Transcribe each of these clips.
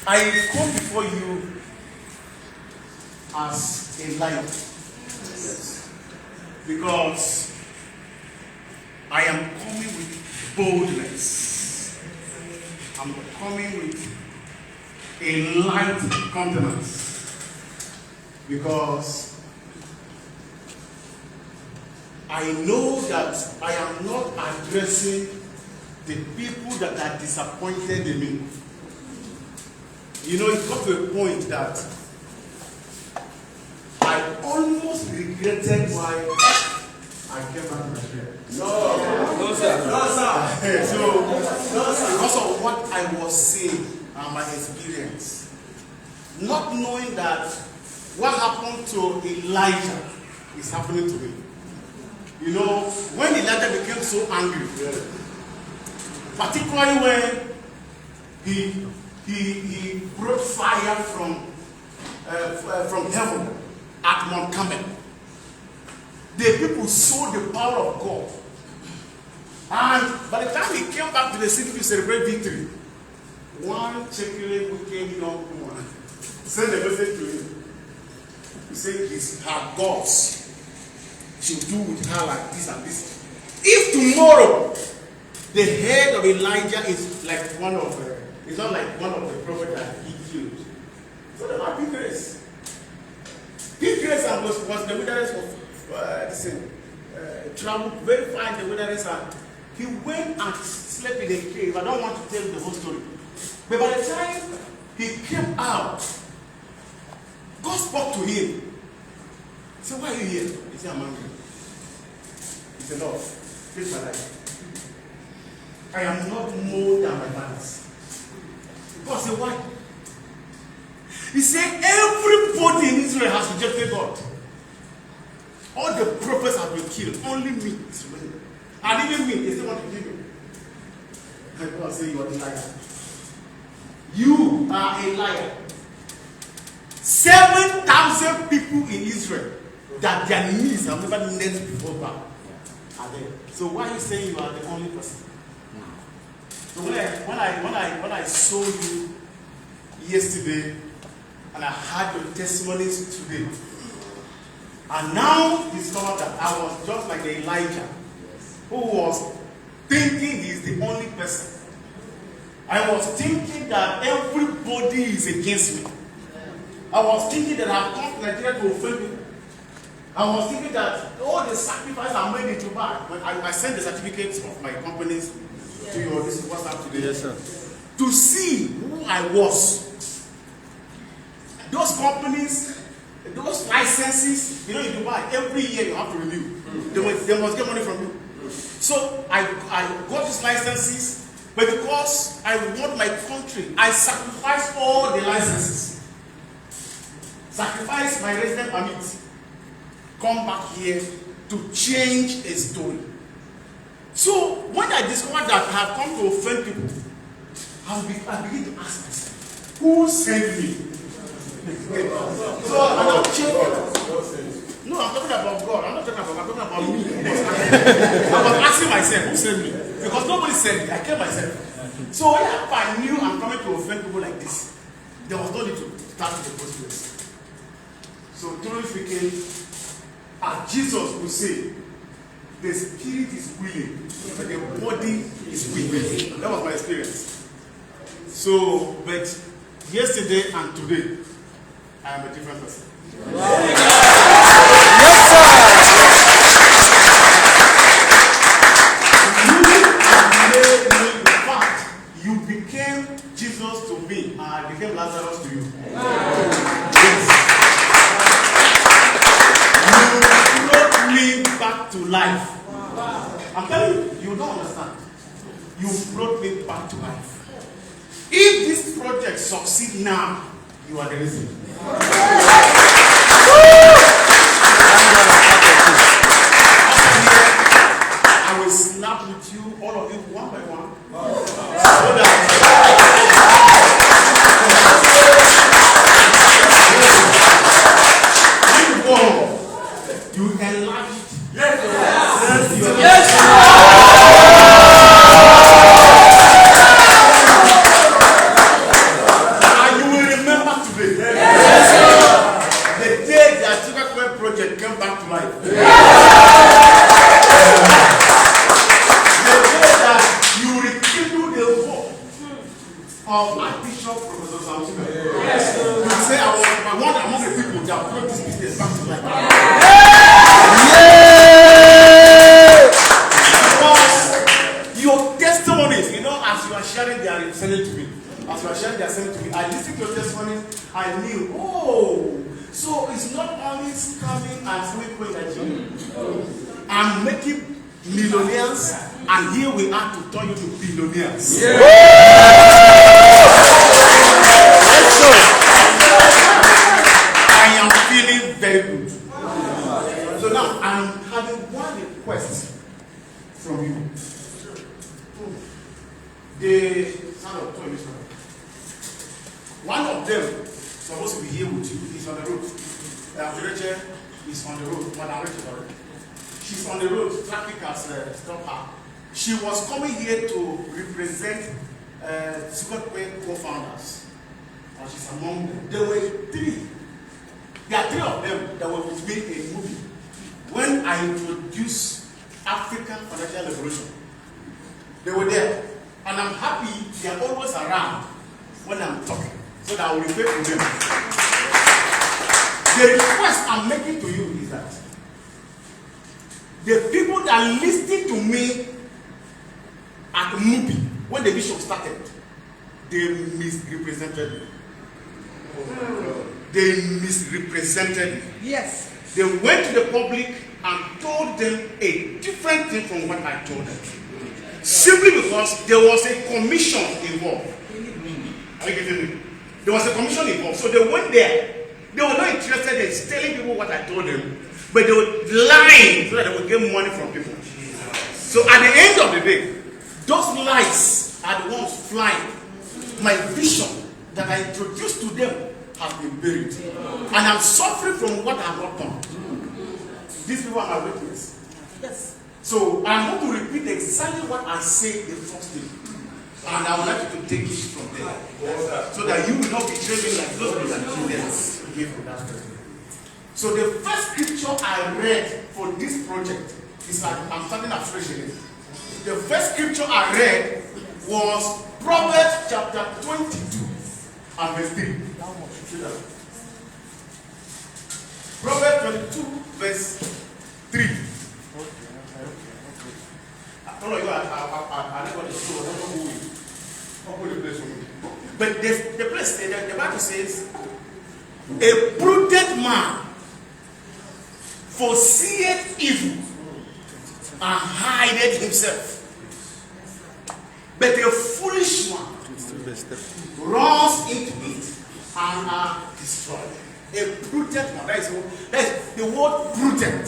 I come before you as a lion. Yes. Because I am coming with boldness. I'm coming with a light countenance. Because I know that I am not addressing the people that are disappointed in me. You know, it got to a point that I almost regretted why I came back to Nigeria. No, sir. No, sir. So, because of what I was seeing and my experience, not knowing that what happened to Elijah is happening to me. You know, when Elijah became so angry, particularly when he brought fire from heaven at Mount Carmel, the people saw the power of God. And by the time he came back to the city to celebrate victory, one cheeky, wicked young woman sent a message to him. He said, her gods should do with her like this and this. If tomorrow the head of Elijah is like one of it's not like one of the prophets that he killed. So there might be grace. Big grace and was the wilderness of traveled very far in the wilderness, and he went and slept in a cave. I don't want to tell the whole story. But by the time he came out, God spoke to him. He said, why are you here? He said, I'm hungry. He said, Lord, take my life. I am not more than my fathers. God said, why? He said, everybody in Israel has rejected God. All the prophets have been killed. Only me is remaining. And even me, they still want to kill me. And God said, you are a liar. You are a liar. 7,000 people in Israel that their knees have never knelt before God are there. So why are you saying you are the only person? So when I saw you yesterday and I heard your testimonies today, and now discovered that I was just like Elijah, who was thinking he is the only person. I was thinking that everybody is against me. I was thinking that I've come to Nigeria to offend people. I was thinking that all the sacrifices are made in Dubai. When I sent the certificates of my companies to your WhatsApp today. Yes, sir. To see who I was. Those companies, those licenses, you know, in Dubai, every year you have to renew. They must get money from you. So I got these licenses, but because I want my country, I sacrificed all the licenses. Sacrifice my resident permit. Come back here to change a story. So when I discovered that I have come to offend people, I begin to ask myself, who sent me? So I'm not checking. No, I'm talking about God. I'm not talking about God. I'm talking about me. I was asking myself, who sent me? Because nobody sent me. I came myself. So if I knew I'm coming to offend people like this, there was no need to start with the first place. So truly speaking, as Jesus would say, the spirit is willing, but the body is weak. That was my experience. So, but yesterday and today, I am a different person. Yes, sir. You became Jesus to me, and I became Lazarus to you. You brought me back to life. I'm telling you, you don't understand. You brought me back to life. If this project succeeds now, you are the reason. I will snap with you, all of you, one by one. So that when you go home, you enlarge it. Yes. Are of Archbishop Professor Samson. Yes. You say I was one among the people that brought this business back to life. Because your testimonies, you know, as you are sharing, they are sending to me. As you are sharing, they are sending to me. I listened to your testimonies. I knew, oh, so it's not only scamming and sleeping at you. I'm making millionaires, and here we are to turn you to billionaires. Yeah. I am feeling very good. So now I'm having one request from you. One of them supposed to be here with you. He's on the road. Rachel is on the road. Madam Rachel, she's on the road. Traffic has stopped her. She was coming here to represent Zugacoin co-founders. And she's among them. There were three. There are three of them that were with me in a movie. When I introduced African Financial Revolution, they were there. And I'm happy they are always around when I'm talking, so that I will refer to them. The request I'm making to you is that the people that listened to me at the movie when the bishop started, they misrepresented me. They misrepresented me. Yes. They went to the public and told them a different thing from what I told them. Simply because there was a commission involved. Are you getting me? There was a commission involved. So they went there. They were not interested in telling people what I told them, but they were lying so that they would get money from people. So at the end of the day, those lies are the ones flying. My vision that I introduced to them has been buried. And I'm suffering from what I have not done. These people are my witness. Yes. So I'm going to repeat exactly what I said the first day. And I would like you to take it from there. So that you will not betray me like those people that you gave from that person. So the first scripture I read for this project is like I'm starting afresh again. The first scripture I read was Proverbs chapter 22 and verse 3. Proverbs 22 verse 3. I don't know, but the place, the Bible says, a prudent man foreseeth evil and hideth himself, but a foolish one runs into it and are destroyed. A prudent man, that is the word prudent.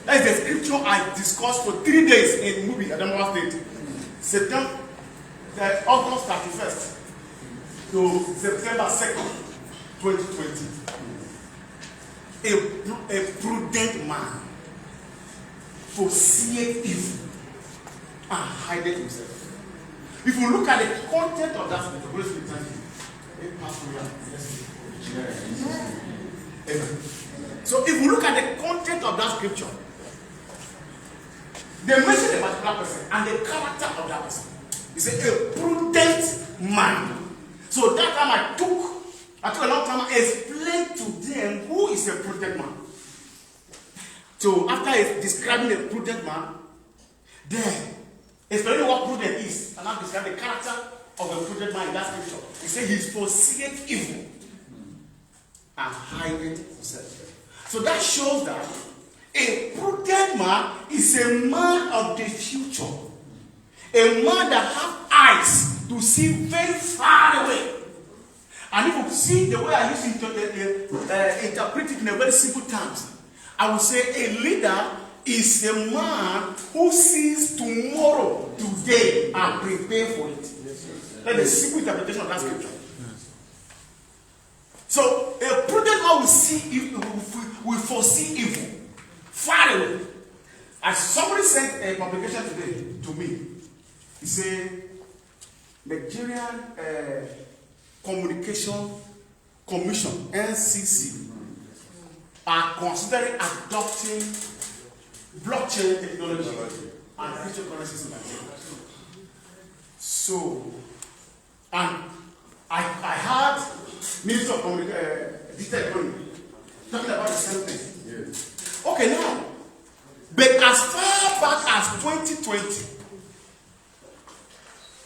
That is the scripture I discussed for 3 days in movie at Adamawa State. August 31st to September 2nd, 2020. A prudent man foreseeth evil and hideth himself. If you look at the content of that scripture, Holy Spirit, Amen. So if you look at the content of that scripture, they mention a particular person and the character of that person. He said, a prudent man. So that time I took a long time to explain to them who is a prudent man. So after describing a prudent man, then explaining what prudent is, and I've described the character of a prudent man in that scripture. He said he foreseeth evil and hideth himself. So that shows that a prudent man is a man of the future. A man that has eyes to see very far away. And if you see the way I used to interpret it in a very simple terms, I would say a leader is a man who sees tomorrow, today, and prepare for it. That's the simple interpretation of that scripture. So a prudent man will foresee evil far away. As somebody sent a publication today to me, he said Nigerian Communication Commission (NCC) are considering adopting blockchain technology and cryptocurrencies in Nigeria. So, and Minister of Digital Economy, talking about the same thing. Yes. Okay, now, but as far back as 2020,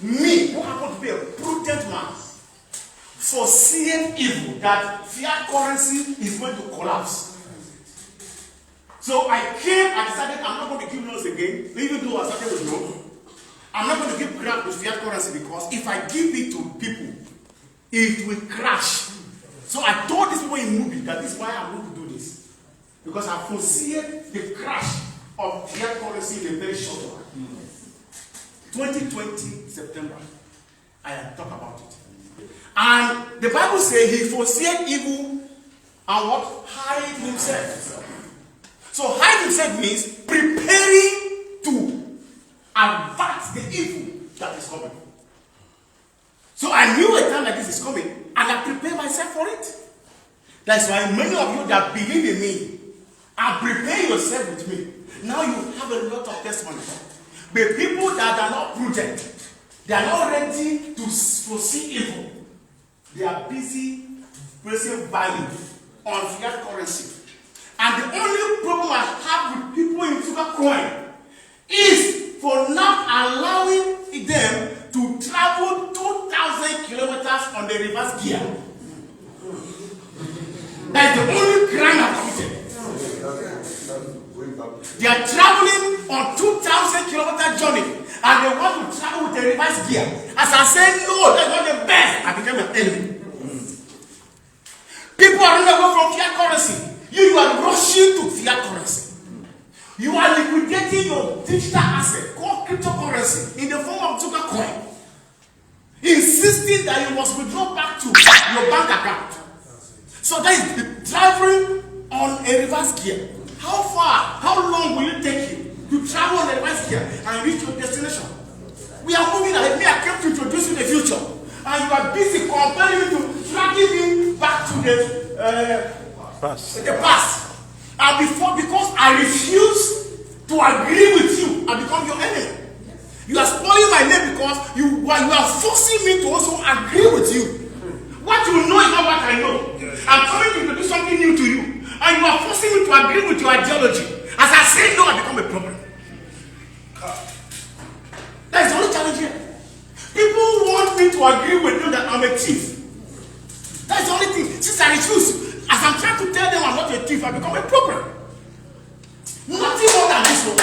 me, who happen to be a prudent man, foreseeing evil that fiat currency is going to collapse. So I decided I'm not going to give loans again, even though I started with loans. I'm not going to give crap to fiat currency because if I give it to people, it will crash. So I told these people in movie that this is why I'm going to do this. Because I foresee the crash of fiat currency in a very short while. 2020 September, I had talked about it. And the Bible says he foreseeing evil and what? Hide himself. So hide himself means preparing to avert the evil that is coming. So I knew a time like this is coming, and I prepared myself for it. That's why many of you that believe in me and prepare yourself with me, now you have a lot of testimony. But people that are not prudent, they are not ready to foresee evil. They are busy placing value on fiat currency. And the only problem I have with people in Zugacoin is for not allowing them to travel 2,000 kilometers on the reverse gear. That's the only crime I've committed. They are traveling on 2,000 kilometer journey and they want to travel with the reverse gear. As I said, no, that's not the best. I became an enemy. People are running away from fiat currency. You are rushing to fiat currency. You are liquidating your digital asset called cryptocurrency in the form of Zugacoin, insisting that you must withdraw back to your bank account. So that is driving on a reverse gear. How far, how long will it take you to travel on a reverse gear and reach your destination? We are moving ahead. I came to introduce you the future. And you are busy compelling me to dragging me back to the past. And because I refuse to agree with you, I become your enemy. You are spoiling my name because you are forcing me to also agree with you. What you know is not what I know. I'm coming to introduce something new to you. And you are forcing me to agree with your ideology. As I say no, I become a problem. That is the only challenge here. People want me to agree with you that I'm a thief. That is the only thing. Since I refuse, as I'm trying to tell them I'm not a thief, I become a problem. Nothing more than this one.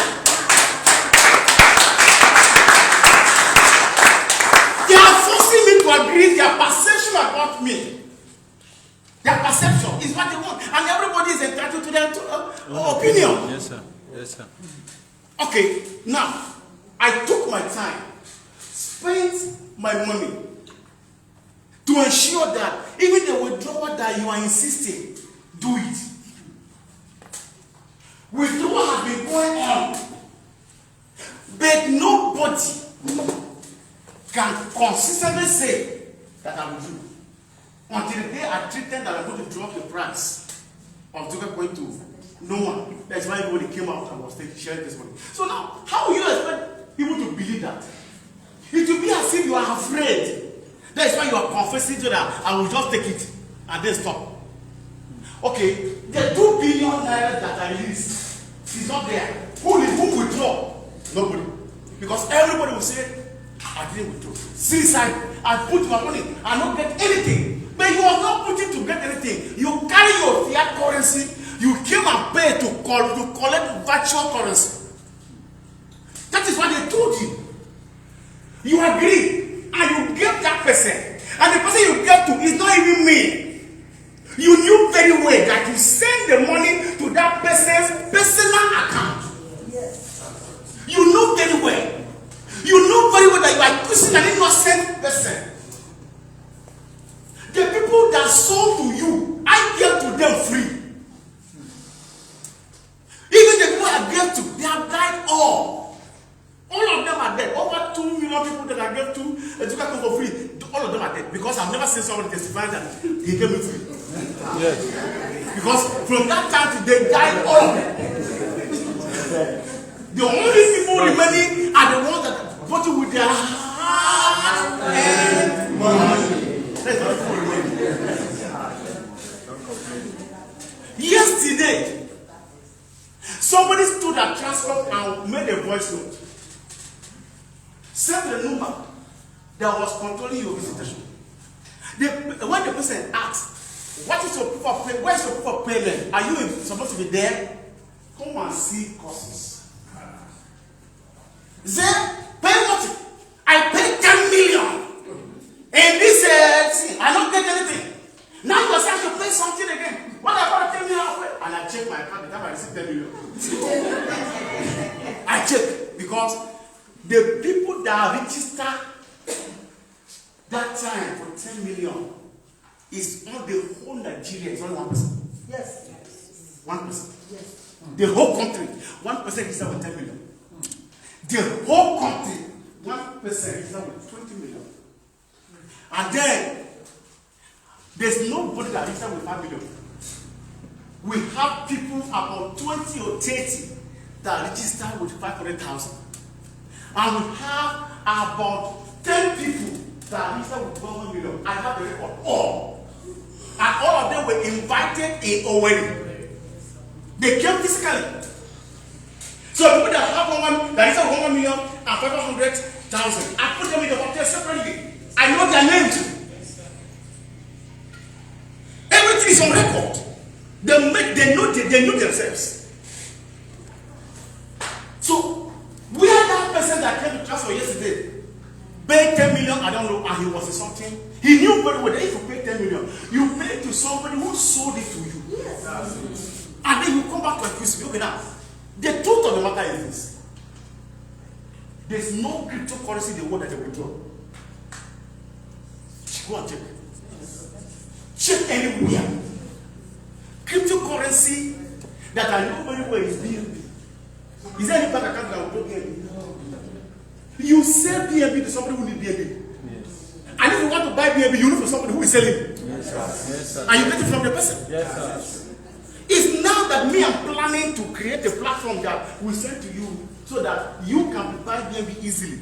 They are forcing me to agree their perception about me. Their perception is what they want. And everybody is entitled to their opinion. Yes, sir. Yes, sir. Okay, now, I took my time, spent my money to ensure that even the withdrawal that you are insisting, do it. Withdrawal has been going on, but nobody can consistently say that I will do. Until the day I treat them that I'm going to drop the price of Zugacoin to no one. That's why everybody came out and was sharing this money. So now, how will you expect people to believe that? It will be as if you are afraid. That's why you are confessing to that I will just take it and then stop. Okay, the 2 billion naira that I released is not there. Who withdraw? Nobody. Because everybody will say, I didn't withdraw. Since I put my money, I don't get anything. But you are not putting to get anything. You carry your fiat currency, you came and paid to collect virtual currency. That is what they told you. You agree, and you gave that person. And the person you gave to is not even me. You knew very well that you send the money to that person's personal account. Yes. You know very well. You know very well that you are accusing an innocent person. The people that sold to you, I gave to them free. Even the people I gave to, they have died all. All of them are dead. Over 2 million people that I gave to Zugacoin for free, all of them are dead. Because I've never seen somebody testify that he gave me free. Yes. Because from that time to they died all of them. The only people remaining are the ones that bought it with their heart and money. That's the only people remaining. Yesterday, somebody stood at transport and made a voice note. Send the number that was controlling your visitation. When the person asks, what is your proof of payment? Where's your proof of payment? Are you supposed to be there? Come and see courses. Say, pay what? I paid 10 million. And this thing, I don't get anything. Now you are saying to pay something again. What about 10 million? And I check my account, the time I received 10 million. I check because the people that register that time for 10 million is on the whole Nigeria, it's only 1%. Yes. 1%. Yes. The whole country, 1% register with 10 million. The whole country, 1% register with 20 million. And then, there's nobody that register with 5 million. We have people about 20 or 30 that register with 500,000. And we have about 10 people that register with 1 million. I have the record all. And all of them were invited in already. They came physically. So people that have that register with 1 million and 500,000, I put them in the hotel separately. I know their names. Everything is on record. They know themselves. So, where that person that came to transfer yesterday paid 10 million, I don't know, and he was something. He knew very well that if you pay 10 million, you pay to somebody who sold it to you. Yes. And then you come back to accuse me. Okay, now, the truth of the matter is this. There's no cryptocurrency in the world that they withdraw. Go and check. Check anywhere. Cryptocurrency that I know very well is BNB. Is there any bank account that will go BNB? You sell BNB to somebody who needs BNB. Yes. And if you want to buy BNB, you look for somebody who is selling. Yes, sir. Yes, sir. And you get it from the person. Yes, sir. It's now that me I'm planning to create a platform that will send to you so that you can buy BNB easily.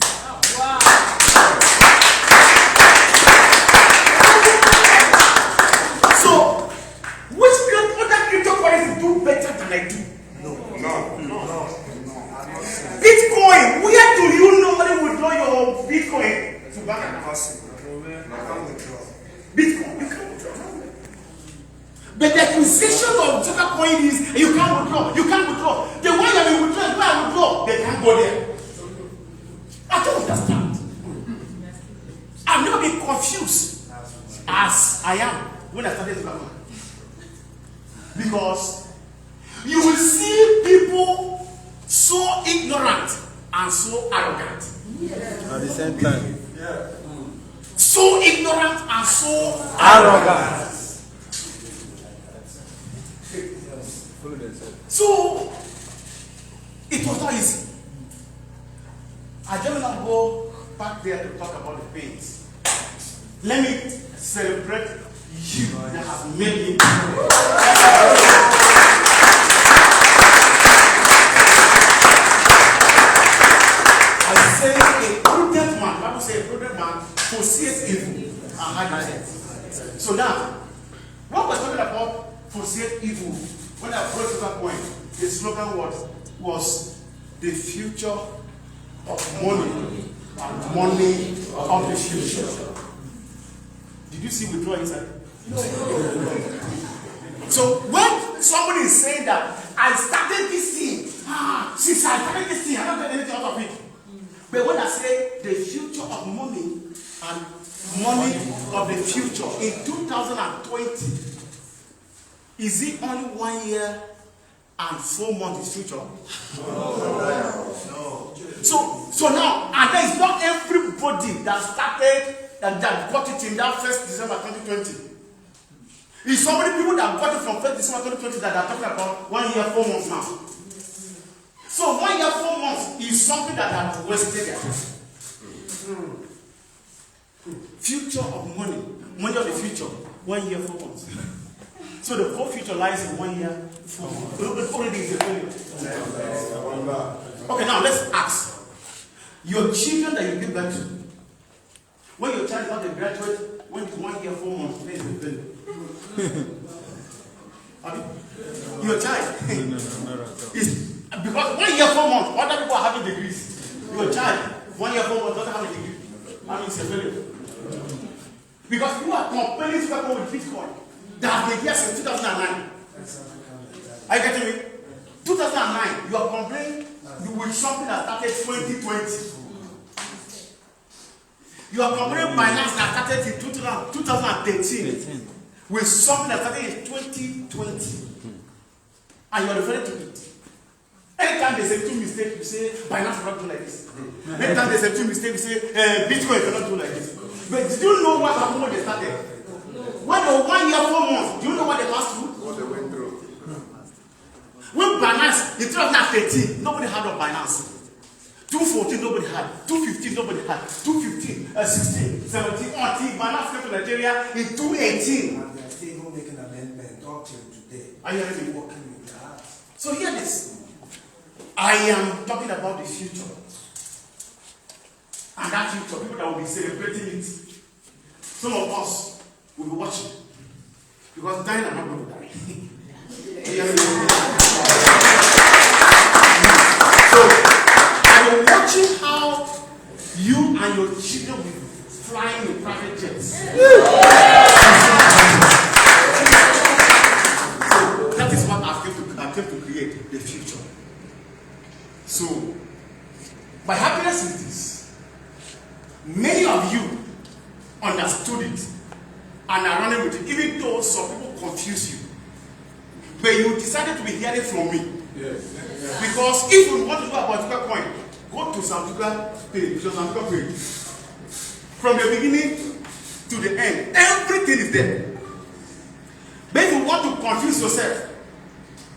Wow. So, which other cryptocurrency do better than I do? No. Bitcoin. Where do you normally withdraw your Bitcoin? To bank account. Bitcoin. You can't withdraw. But the acquisition of Zugacoin is you can't withdraw. You can't withdraw. The one that you withdraw, where I withdraw, they can't go there. I don't understand. I've never been confused as I am when I started Zugacoin. Because you will see people so ignorant and so arrogant. At the same time. Yeah. So ignorant and so arrogant. So it was not easy. I don't want to go back there to talk about the pains. Let me celebrate you that have made me. I say a prudent man, the Bible says a prudent man foresees evil and hides it. So now, what we're talking about foresees evil, when I brought to that point, the slogan was the future of money and money of the future. Did you see withdrawal inside? No. So when somebody is saying that I started this thing, since I started this thing, I don't get anything out of it. But when I say the future of money and money of the future in 2020, is it only 1 year and 4 months is future? No. So now, and there is not everybody that started that got it in that 1st December 2020. It's so many people that got it from 1st December 2020 that are talking about 1 year, 4 months now. So 1 year, 4 months is something that has wasted their time. Future of money of the future, 1 year, 4 months. So the whole future lies in 1 year, 4 months. Already is a failure. Okay, now let's ask. Your children that you give birth to, when your child is not a graduate, when it's 1 year, 4 months, then it's a failure. Your child. No, not at all. It's because 1 year, 4 months, other people are having degrees. Your child, 1 year, 4 months, doesn't have a degree. I mean, it's a failure. Because you are comparing Zugacoin with Bitcoin that has been here since 2009. Are you getting me? 2009, you are comparing with something that started 2020. You are comparing Binance that started in 2013 with something that started in 2020. And you are referring to it. Anytime they say two mistakes, you say Binance cannot do like this. Anytime they say two mistakes, you say Bitcoin cannot do like this. But did you know what happened when they started? When they were 1 year, 4 months, do you know what they passed through? What they went through. When Binance, in 2013, nobody had of Binance. 214, nobody had. 215, nobody had. 215, 16, 17, until Binance came to Nigeria in 2018. And they are still even making amendment up till today. Are you hearing me? Working with that. So hear this. I am talking about the future. And that future, people that will be celebrating it. Some of us will be watching. Because dying are not going to die. So, I am watching how you and your children will be flying in private jets. So, that is what I came to create, the future. So, my happiness is this. Many of you understood it and are running with it, even though some people confuse you. But you decided to be hearing from me. Yes. Because if you want to know about Zugacoin, go to Zugacoin page. From the beginning to the end, everything is there. But if you want to confuse yourself,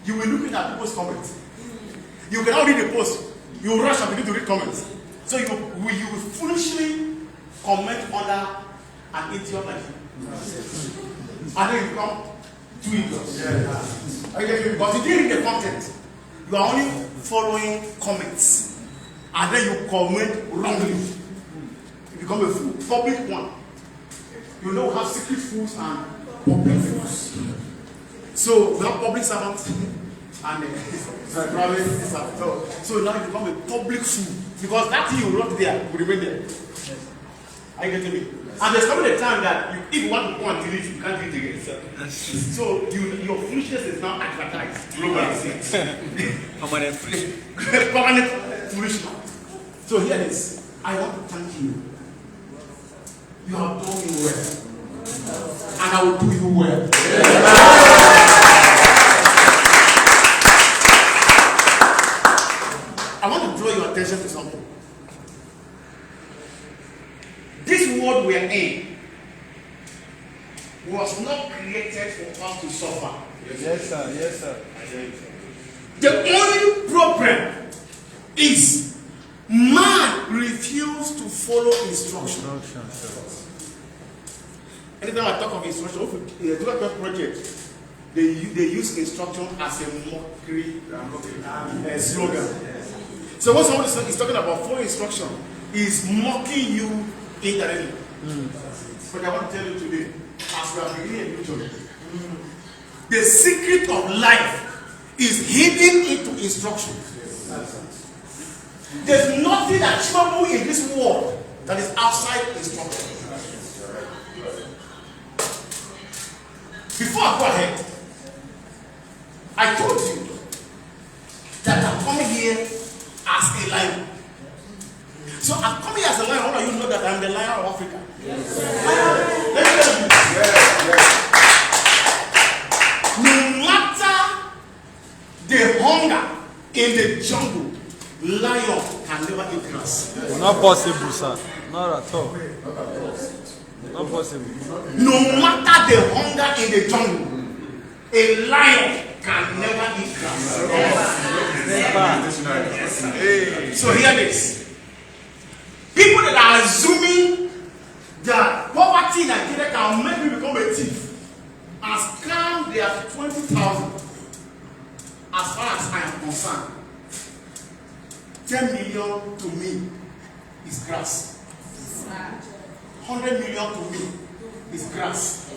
you will look at people's comments. You cannot read the post. You will rush and begin to read comments. So you will foolishly comment under an idiot like you. And then you become two idiots. But you didn't read the content. You are only following comments. And then you comment wrongly. You become a fool, public one. You know we have secret fools and public fools. So we have public servants and private servants. So now you become a public fool. Because that thing you wrote there will remain there. Are you getting me? And there's coming a time that if you want to go and delete it, you can't delete it again. So your foolishness is now advertised globally. Permanent foolishness. So here it is. I want to thank you. You have done me well. And I will do you well. I want to draw your attention to something. This world we are in was not created for us to suffer. Yes, sir. Yes, sir. The only problem is man refused to follow instructions. Anytime I talk of instruction, if you look at project, they use instruction as a mockery slogan. So what someone is talking about following instruction is mocking you indirectly. But I want to tell you today, as we are beginning a new journey, the secret of life is hidden into instruction. There's nothing achievable in this world that is outside instruction. Before I go ahead, I told you that I'm coming here as a lion. So I'm coming as a lion. All of you know that I'm the lion of Africa. Yes. Let me tell you. No matter the hunger in the jungle, lion can never eat grass. Not possible, sir. Not at all. Not possible. No matter the hunger in the jungle, a lion can never eat grass. Never. So hear this. People that are assuming that poverty in Nigeria can make me become a thief and scam their 20,000. As far as I am concerned, 10 million to me is grass. 100 million to me is grass.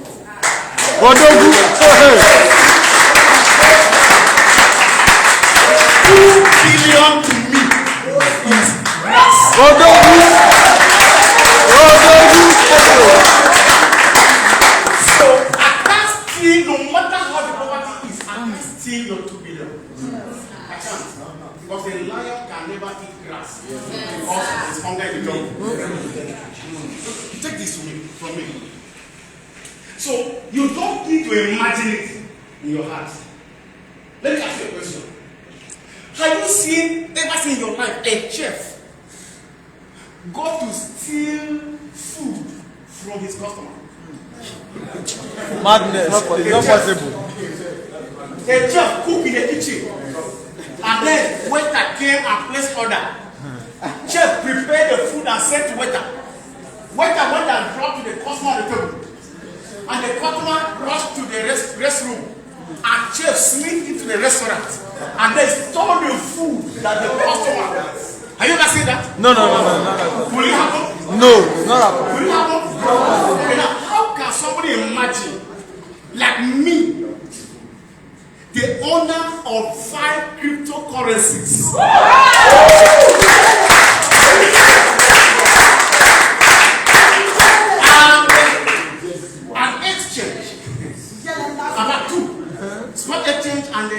inside the jungle. Take this from me. So you don't need to imagine it in your heart. Let me ask you a question. Have you ever seen in your life a chef go to steal food from his customer? Madness. It's not possible. A chef cook in the kitchen, and then waiter came and placed order. Chef prepared the food and sent to waiter. Waiter went and brought to the customer on the table, and the customer rushed to the restroom, and chef sneaked into the restaurant, and they stole the food that the customer. Have you ever seen that? No. Will it happen? No, it's not happen. Will it happen? Okay, now, how can somebody imagine, like me, the owner of 5 cryptocurrencies, and an exchange, about 2, spot exchange and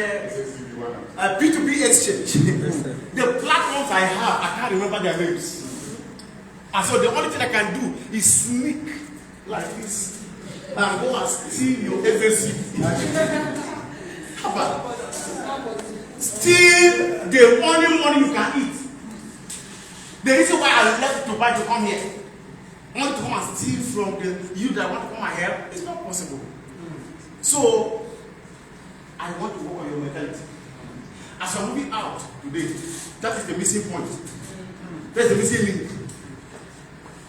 P2P exchange. The platforms I have, I can't remember their names. And so the only thing I can do is sneak like this and go and steal your SSC. How about steal the only money you can eat? The reason why I left Dubai to come here, only to come and steal from you that want to come and help, it's not possible. So I want to work on your mentality. As you're moving out today, that is the missing point. That's the missing link.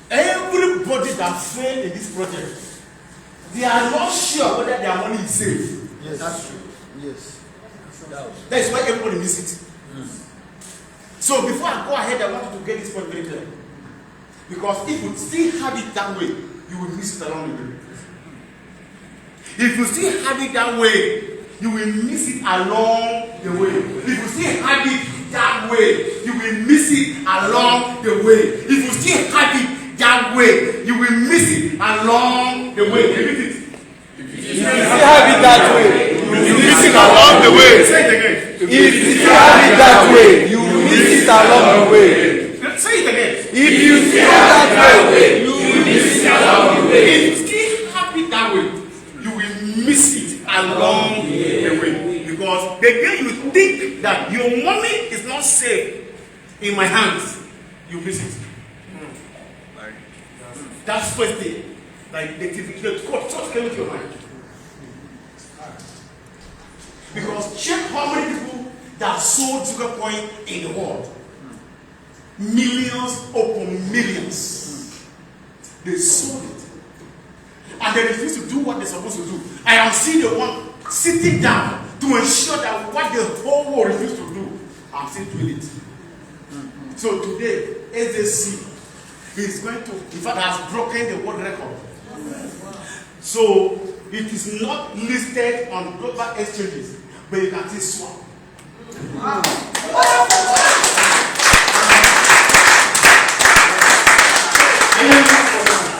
Everybody that failed in this project, they are not sure whether their money is safe. Yes, that's true. Yes. That is why everybody misses it. So before I go ahead, I want you to get this point very clear. Because if you still have it that way, you will miss it along the way. If you still have it that way, you will miss it along the way. If you still have it that way, you will miss it along the way. If you still have it that way, you will miss it along the way. Repeat it. If you still have it that way, you will miss it along the way. Say it again. If you still have it that way, you will miss it along the way. Say it again. If you still have it that way, you will miss it along the way. If you still have it that way, you will miss it along the way. Because the day you think that your money is not safe in my hands, you miss it. That's first thing. Like the thought came into your mind. Because check how many people that sold Zugacoin in the world. Millions upon millions. They sold it. And they refuse to do what they're supposed to do. I am seeing the one sitting down to ensure that what the whole world refused to do, I'm still doing it. So today, SAC is going to, in fact, has broken the world record. So it is not listed on global exchanges, but you can still swap.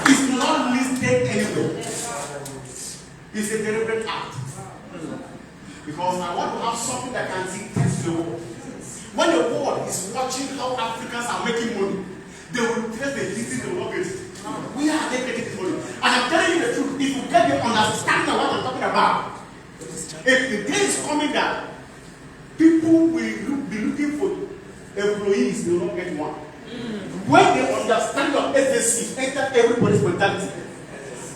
It's not listed anywhere. It's a deliberate act. Because I want to have something that can dictate the world. When the world is watching how Africans are making money, they will tell the listen to what it is. We are getting this money. And I'm telling you the truth, if you get the understanding of what I'm talking about, if the day is coming that people will be looking for employees, they will not get one. When the understanding of SSC enter everybody's mentality,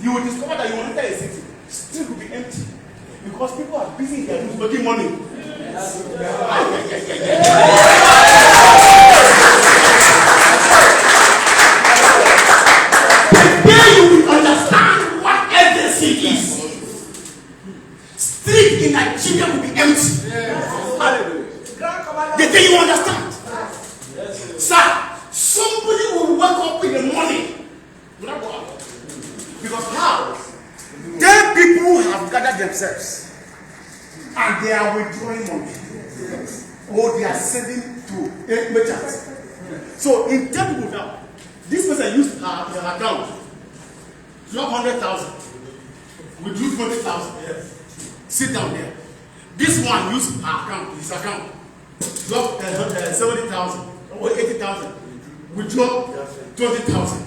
you will discover that you will enter a city, still will be empty. Because people are busy in their rooms making money. Then you will understand what SSC is. Street in Nigeria will be empty. The day you understand. Sir, somebody will wake up in the morning. Because how? 10 people have gathered themselves and they are withdrawing money. Or they are sending to merchants. So in 10 people now, this person used her account, drop 100,000, withdrew 20,000. Sit down there. This one used her account, his account, drop 70,000 or 80,000, withdraw 20,000.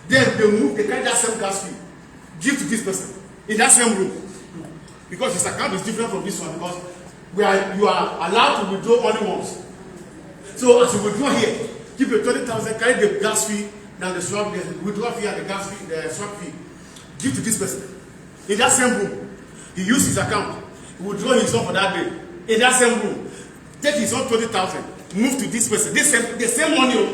Then they move, they carry that same gas fee, give to this person in that same room. Because his account is different from this one, because you are allowed to withdraw only once. So as you withdraw here, give your 20,000, carry the gas fee, then the swap, the withdrawal fee and the gas fee, the swap fee, give to this person in that same room. He used his account, he withdraw his own for that day in that same room. Take his own 20,000, move to this person, the same money,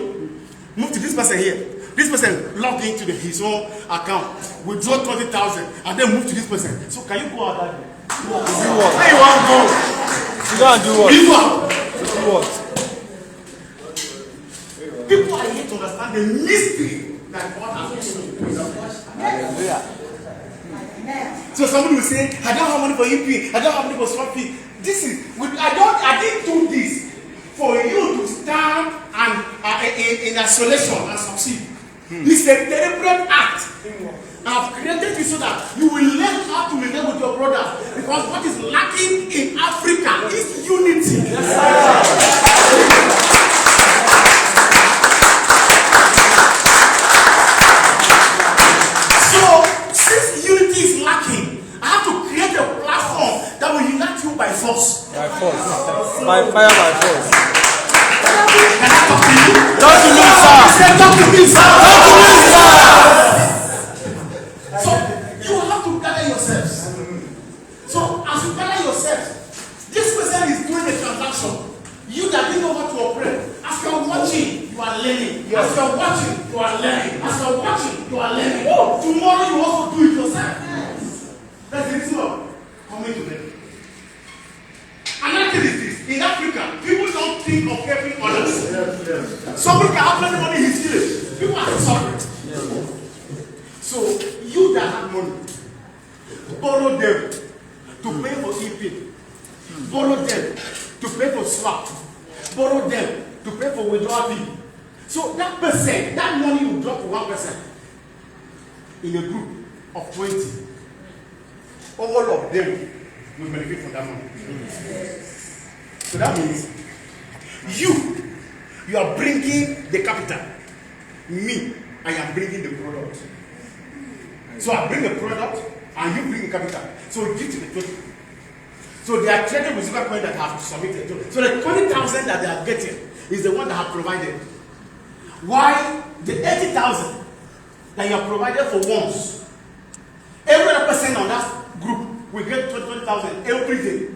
move to this person here. This person log into his own account, withdraw 20,000, and then move to this person. So can you go out that way? Do what? Where you want to go? You don't do what? You go. Do what? People are here to understand the mystery that God has given. Hallelujah. So somebody will say, I don't have money for EP, I don't have money for swap fee. This is, I didn't do this for you to stand and in isolation and succeed. It's a deliberate act. I've created it so that you will learn how to relate with your brothers. Because what is lacking in Africa is unity. So, since unity is lacking, I have to create a platform that will unite you by force. By force. By fire, by force. Can I talk to you? Talk to me, sir. Say, talk to me, sir. Talk to me, sir. So you have to gather yourselves. So as you gather yourselves, this person is doing a transaction. You that didn't know how to operate. As you are watching, you are learning. As you are watching, you are learning. As you are watching, you are learning. Oh, tomorrow you also do it yourself. That's the reason of coming together. Another thing is this: in Africa, people don't think of helping others. Somebody can have plenty money in his village. People are suffering. So you that have money, borrow them to pay for EP, borrow them to pay for swap, borrow them to pay for withdrawal fee. So that percent, that money you drop to 1% in a group of 20, all of them will benefit from that money. So that means you are bringing the capital. Me, I am bringing the product. So I bring the product and you bring the capital. So we give to the 20. So they are trading with Zugacoin that have submitted. So the 20,000 that they are getting is the one that have provided. Why the 80,000 that you have provided for once, every other person on that group will get 20,000 every day.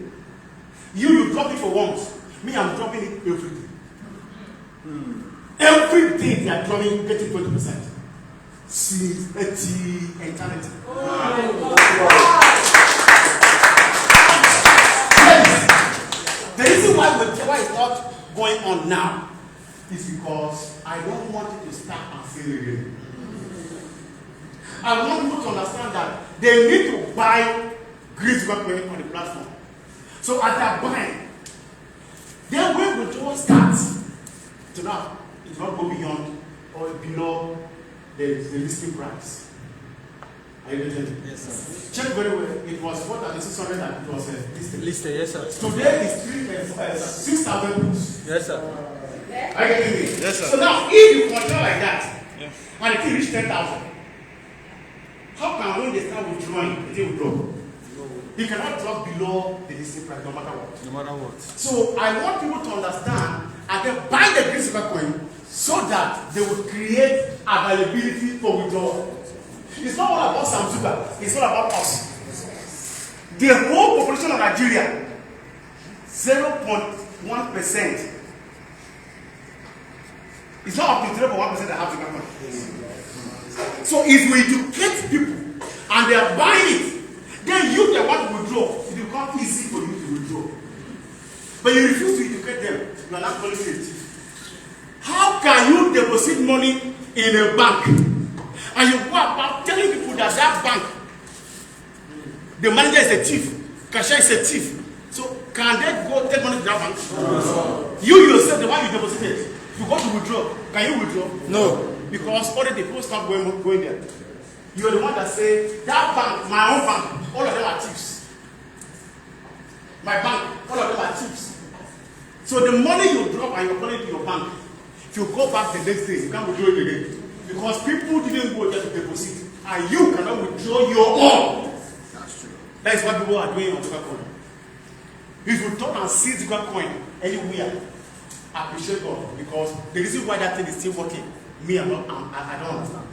You drop it for once. Me, I'm dropping it every day. Every day they are dropping, getting 20%. Since eternity. The reason why it's not going on now is because I don't want it to start and fail again. I want people to understand that they need to buy green Zugacoin on the platform. So as they are buying, then when withdrawal starts, to now it will not go beyond or below the listing price. Are you getting it? Yes, sir. Check very well. It was 4,600 and it was listed. Listed, yes, sir. Today is 6,000 books. Yes, sir. Are you getting it? Yes, sir. So now, if you control like that, Yeah. and it will reach 10,000, how can when they start withdrawing, it will drop? You cannot drop below the listing price no matter what. No matter what. So I want people to understand and then buy the green Zugacoin so that they will create availability for withdrawal. It's not all about Samzuga, it's all about us. The whole population of Nigeria, 0.1%. It's not up to 0.1% that have Zugacoin. So if we educate people and they are buying it, then you that want to withdraw, it will become easy for you to withdraw. But you refuse to educate them, you are not calling it a thief. How can you deposit money in a bank and you go about telling people that that bank, the manager is a thief, cashier is a thief? So can they go take money to that bank? You yourself, the one you deposited, you go to withdraw. Can you withdraw? No. Because already people start going there. You are the one that say that bank, my own bank, all of them are thieves. My bank, all of them are thieves. So the money you drop and you're calling to your bank If you go back the next day, you can't withdraw it again. Because people didn't go there to deposit. And you cannot withdraw your own. That's true. That is what people are doing on Zugacoin. If you turn and see Zugacoin anywhere, appreciate God. Because the reason why that thing is still working, I don't understand.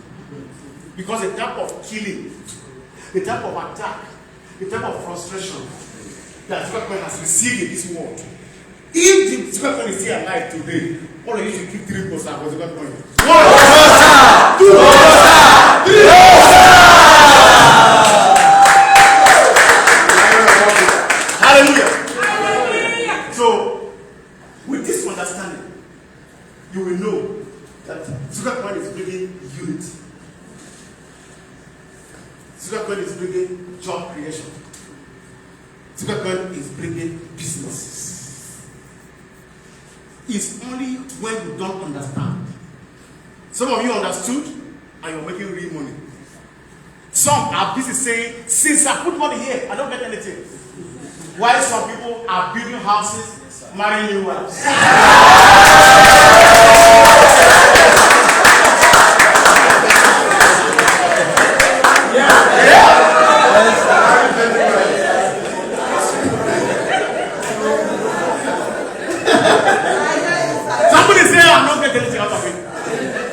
Because the type of killing, the type of attack, the type of frustration that Zugacoin has received in this world. If the Zugacoin is still alive today, all of you should keep 3% for Zugacoin. 1, 2, 3. Hallelujah. So, with this understanding, you will know that Zugacoin is bringing unity. Zugacoin is bringing job creation. Zugacoin is bringing businesses. It's only when you don't understand. Some of you understood and you're making real money. Some are busy saying, since I put money here, I don't get anything. While some people are building houses, marrying new wives. Somebody say, I'm not getting anything out of it.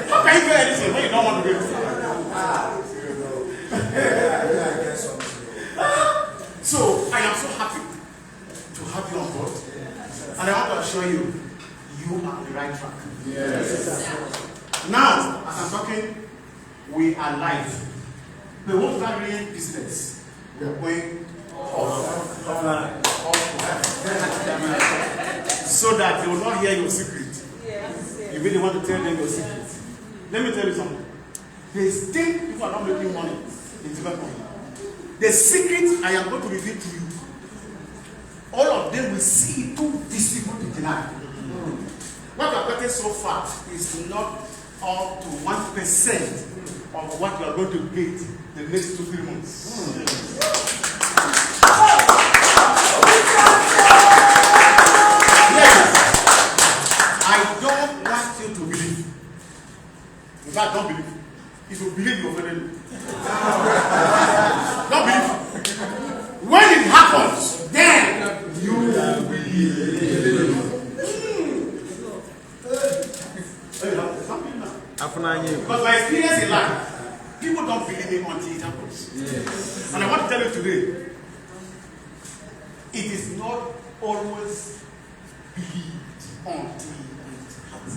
How can you get anything when you don't want to get anything? So, I am so happy to have you on board. And I want to assure you, you are on the right track. Yes. Now, as I'm talking, we are live. The whole family business, we are going online. So that they will not hear your secret. You really want to tell them your secret. Let me tell you something. They think people are not making money in Zugacoin. The secret I am going to reveal to you, all of them will see it too visible to deny. What you are getting so far is not up to 1% of what you are going to get the next 2-3 months. Yes. I don't want you to believe. In fact, don't believe. If you believe, you offended me. Don't believe. When it happens, then you will believe. Because my experience in life, people don't believe me until it happens. Yes. And I want to tell you today, it is not always believed until it happens.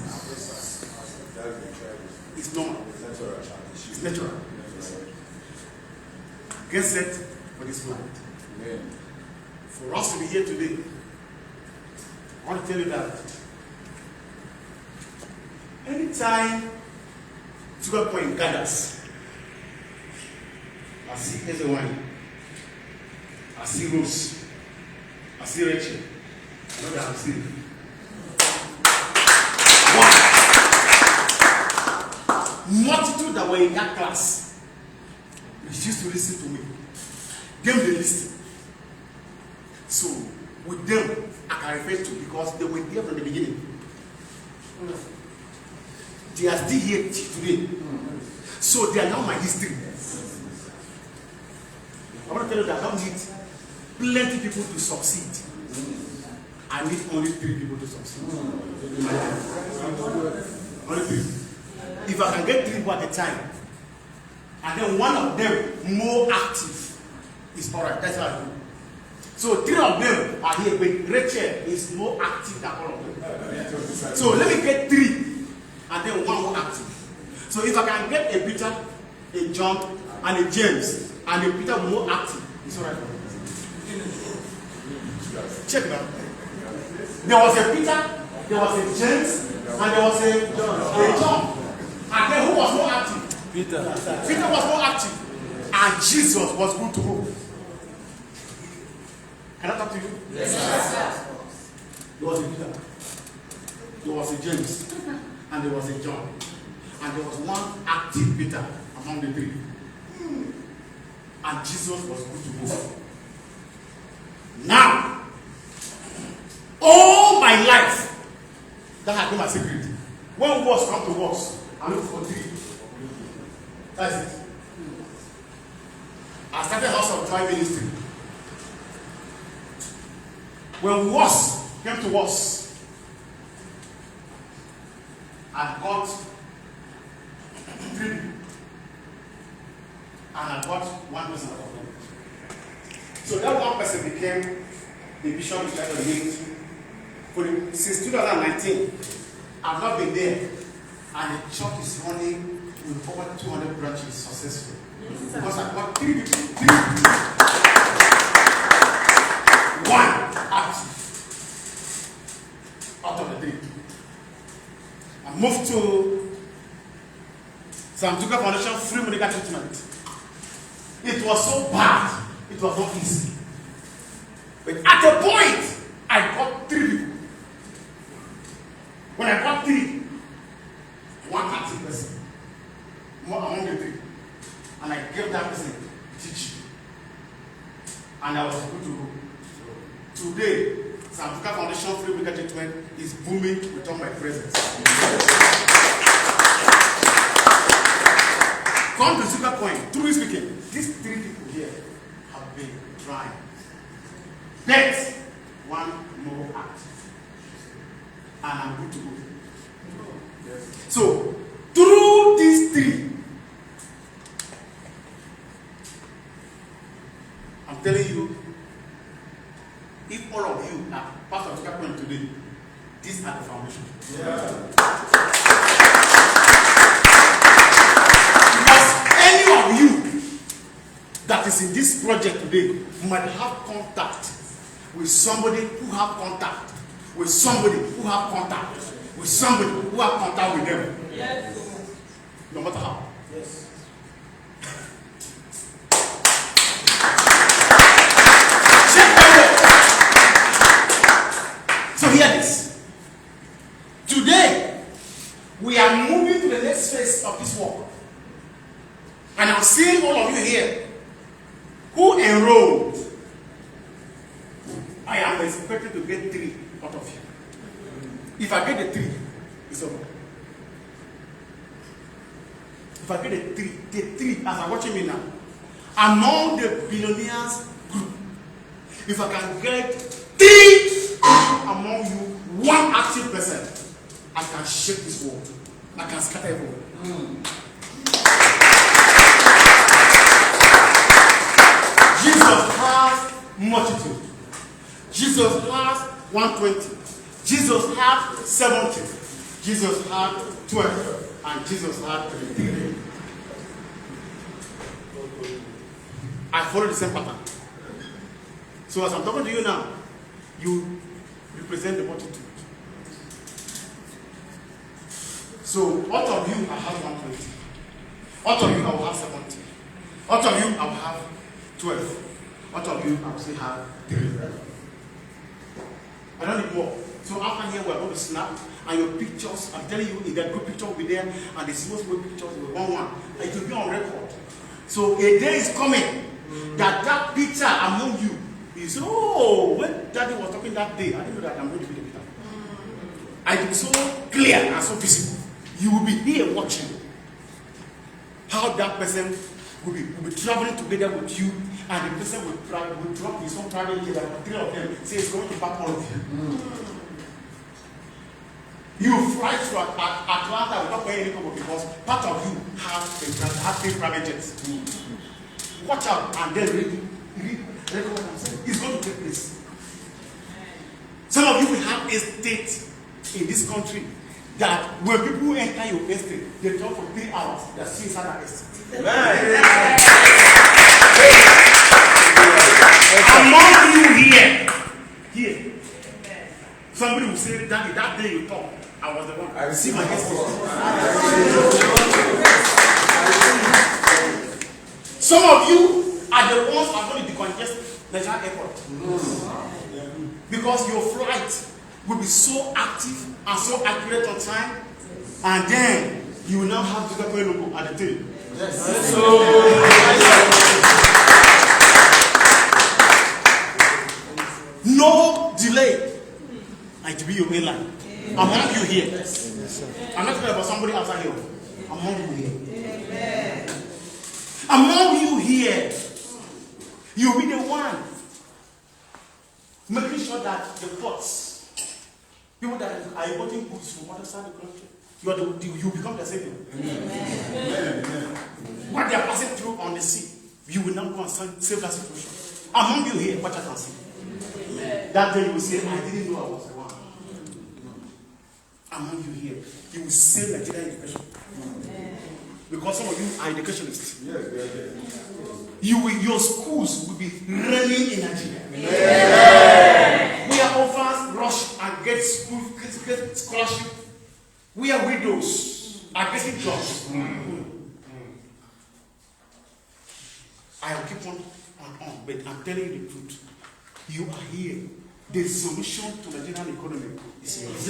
It's normal. It's natural. Get set for this moment. For us to be here today, I want to tell you that anytime Zugacoin gathers, I see everyone. I see Rose. I see Rachel. I know that I'm seeing. Multitude that were in that class refused to listen to me. Them they listen. So with them I can refer to because they were there from the beginning. They are still here today. So they are now my history. I want to tell you that I don't need plenty people to succeed. I need only 3 people to succeed. Only 3. If I can get 3 people at a time, and then one of them more active, it's alright. That's how I do. So 3 of them are here, but Rachel is more active than all of them. So let me get 3, and then one more active. So if I can get a Peter, a John, and a James, and a Peter more active, it's alright. Check it out. There was a Peter, there was a James, and there was a John. And then who was more active? Peter. Peter was more active. And Jesus was good to go. Can I talk to you? Yes. There was a Peter. There was a James. And there was a John. And there was one active Peter among the 3. And Jesus was good to go. Now, all my life, that had been my secret. When wars come to wars, I look for 3. That's it. I started House of Joy Ministry. When wars came to wars, I got 3 people. And I got 1 person out of them. So that 1 person became the bishop of the ministry. Since 2019, I've not been there. And the church is running with over 200 branches successfully. Because I got 3 people. 1 active out of the 3. I moved to Zugacoin Foundation free medical treatment. It was so bad, it was not easy. But at a point, I got 3 people. When I got 3, 1 active person, among the 3, and I gave that person teaching, and I was good to go. Today, Zugacoin Foundation free medical treatment is booming with all my presence. Come to Zugacoin, truly speaking, these 3 people here have been trying. But 1 more active. And I'm good to go. Yes. So, through these 3, I'm telling you, if all of you are part of Zugacoin today, these are the foundation. Yeah. Any of you that is in this project today might have contact with somebody who have contact with somebody who have contact with somebody who have contact with them. Yes. No matter how. Yes. Check the word. So hear this. Today we are moving to the next phase of this work. And I'm seeing all of you here who enrolled. I am expecting to get 3 out of you. If I get the 3, it's over. If I get the 3 as I'm watching me now, among the billionaires group, if I can get 3 among you, 1 active person, I can shake this world. I can scatter everyone. Jesus has multitude. Jesus has 120. Jesus had 70. Jesus had 12. And Jesus had 3. I follow the same pattern. So as I'm talking to you now, you represent the multitude. So out of you, I have 120. Out of you, I will have 70. Out of you, I will have 12. Out of you, I will still have 3. I don't need more. So after here, we're going to snap, and your pictures, I'm telling you, if that good picture will be there, and the small pictures will be 1. It will be on record. So a day is coming that picture among you is, oh, when Daddy was talking that day, I didn't know that I'm going to be the picture. I am so clear and so visible. You will be here watching how that person will be traveling together with you, and the person will drop his own private jet, and 3 of them say it's going to back all of you. You fly to Atlanta without paying any trouble because part of you have 3 private jets. Watch out and then read what I'm saying. It's going to take place. Some of you will have estate in this country that when people enter your estate, they talk for 3 hours. They're still inside that estate. Among you here, somebody will say, Daddy, that day you talk, I was the one. I received my estate. Some of you are the ones who are going to decongest Nigeria airport. Because your flight will be so active and so accurate on time, and then you will now have Zugacoin logo at the tail. Yes. No delay. And to be your airline. Among you here. I'm not talking about somebody outside here. Among you here. Among you here. You'll be the one making sure that the pots, people that are importing goods from other side of the country, you become the savior. Amen. What they are passing through on the sea, you will now go and save that situation. Among you here, what I can see. That day you will say, I didn't know I was the one. Among you here, you will save Nigerian education. Because some of you are educationists. Your schools will be running in Nigeria. Where orphans rush and get scholarship. Where widows are getting jobs. I will keep on, but I'm telling you the truth. You are here. The solution to the Nigerian economy is yours.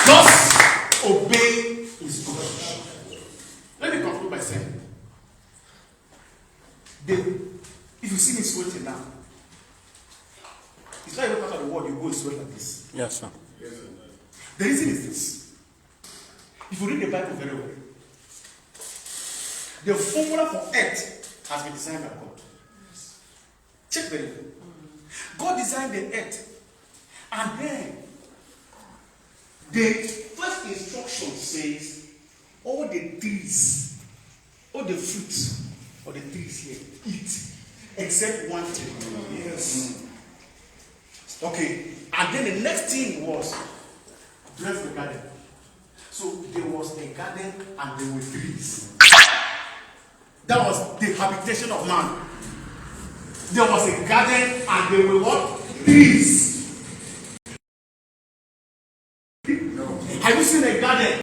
Just obey his instruction. Let me conclude by saying, if you see me sweating now, it's not even part of the word you go and sweat like this. Yes, sir. The reason is this. If you read the Bible very well, the formula for earth has been designed by God. Check very well. God designed the earth, and then the first instruction says, all the trees, all the fruits of the trees here, eat, except one tree. Yes. Okay. And then the next thing was, dress the garden. So there was a garden and there were trees. That was the habitation of man. There was a garden and there were what? Trees. Have you seen a garden?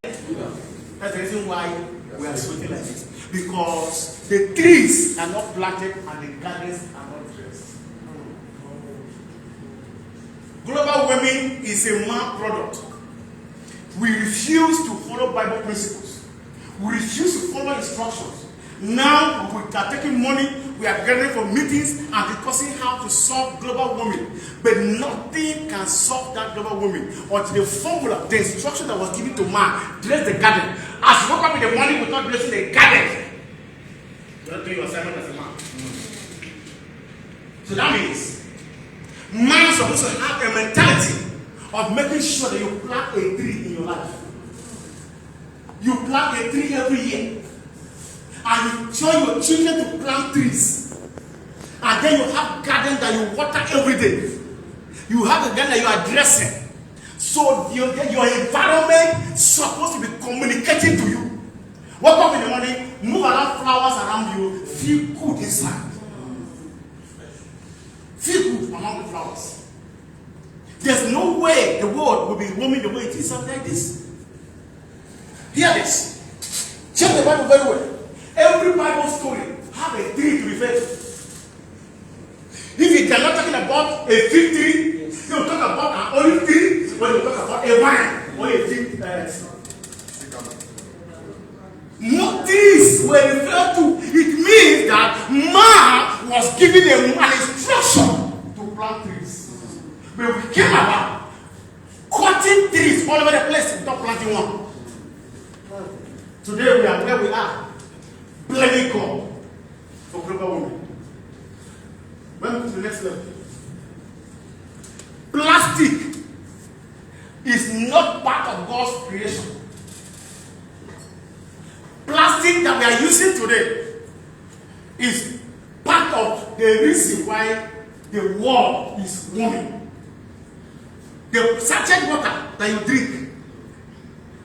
That's the reason why we are sweating like this. Because the trees are not planted and the gardens are not dressed. Global warming is a man product. We refuse to follow Bible principles. We refuse to follow instructions. Now we are taking money, we are gathering for meetings and discussing how to solve global warming. But nothing can solve that global warming until the formula, the instruction that was given to man, dress the garden. As you woke up in the morning without dressing the garden, you are not doing your assignment as a man. So that means man is supposed to have a mentality of making sure that you plant a tree in your life. You plant a tree every year. And you tell your children to plant trees. And then you have garden that you water every day. You have a garden that you are dressing. So your environment is supposed to be communicating to you. Wake up in the morning, move around flowers around you, feel good inside. Feel good among the flowers. There's no way the world will be warming the way it is like this. Hear this. Check the Bible very well. Every Bible story have a tree to refer to. If you are not talking about a fig tree, you will talk about an olive tree, or you talk about a vine, or a fig. More trees were referred to. It means that man was given an instruction to plant trees. But we came about cutting trees all over the place without planting one. Today we are where we are. Blaming God for global warming. Welcome to the next level. Plastic is not part of God's creation. Plastic that we are using today is part of the reason why the world is warming. The sachet water that you drink,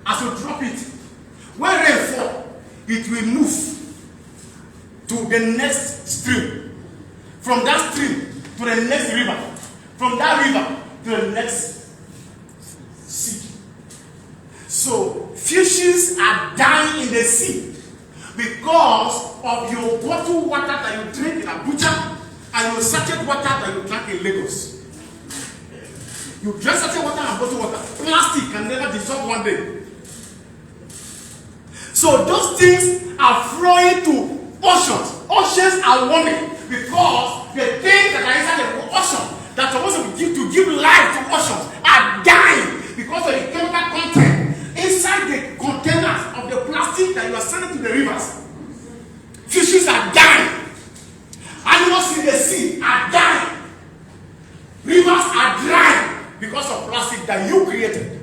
as you drop it, when rain falls, it will move to the next stream. From that stream to the next river. From that river to the next sea. So fishes are dying in the sea because of your bottled water that you drink in Abuja and your sachet water that you drink in Lagos. You drink sachet water and bottled water. Plastic can never dissolve one day. So those things are flowing to oceans. Oceans are warming because the things that are inside the ocean that's supposed to give life to oceans are dying because of the chemical content inside the containers of the plastic that you are sending to the rivers. Fishes are dying. Animals in the sea are dying. Rivers are dry because of plastic that you created.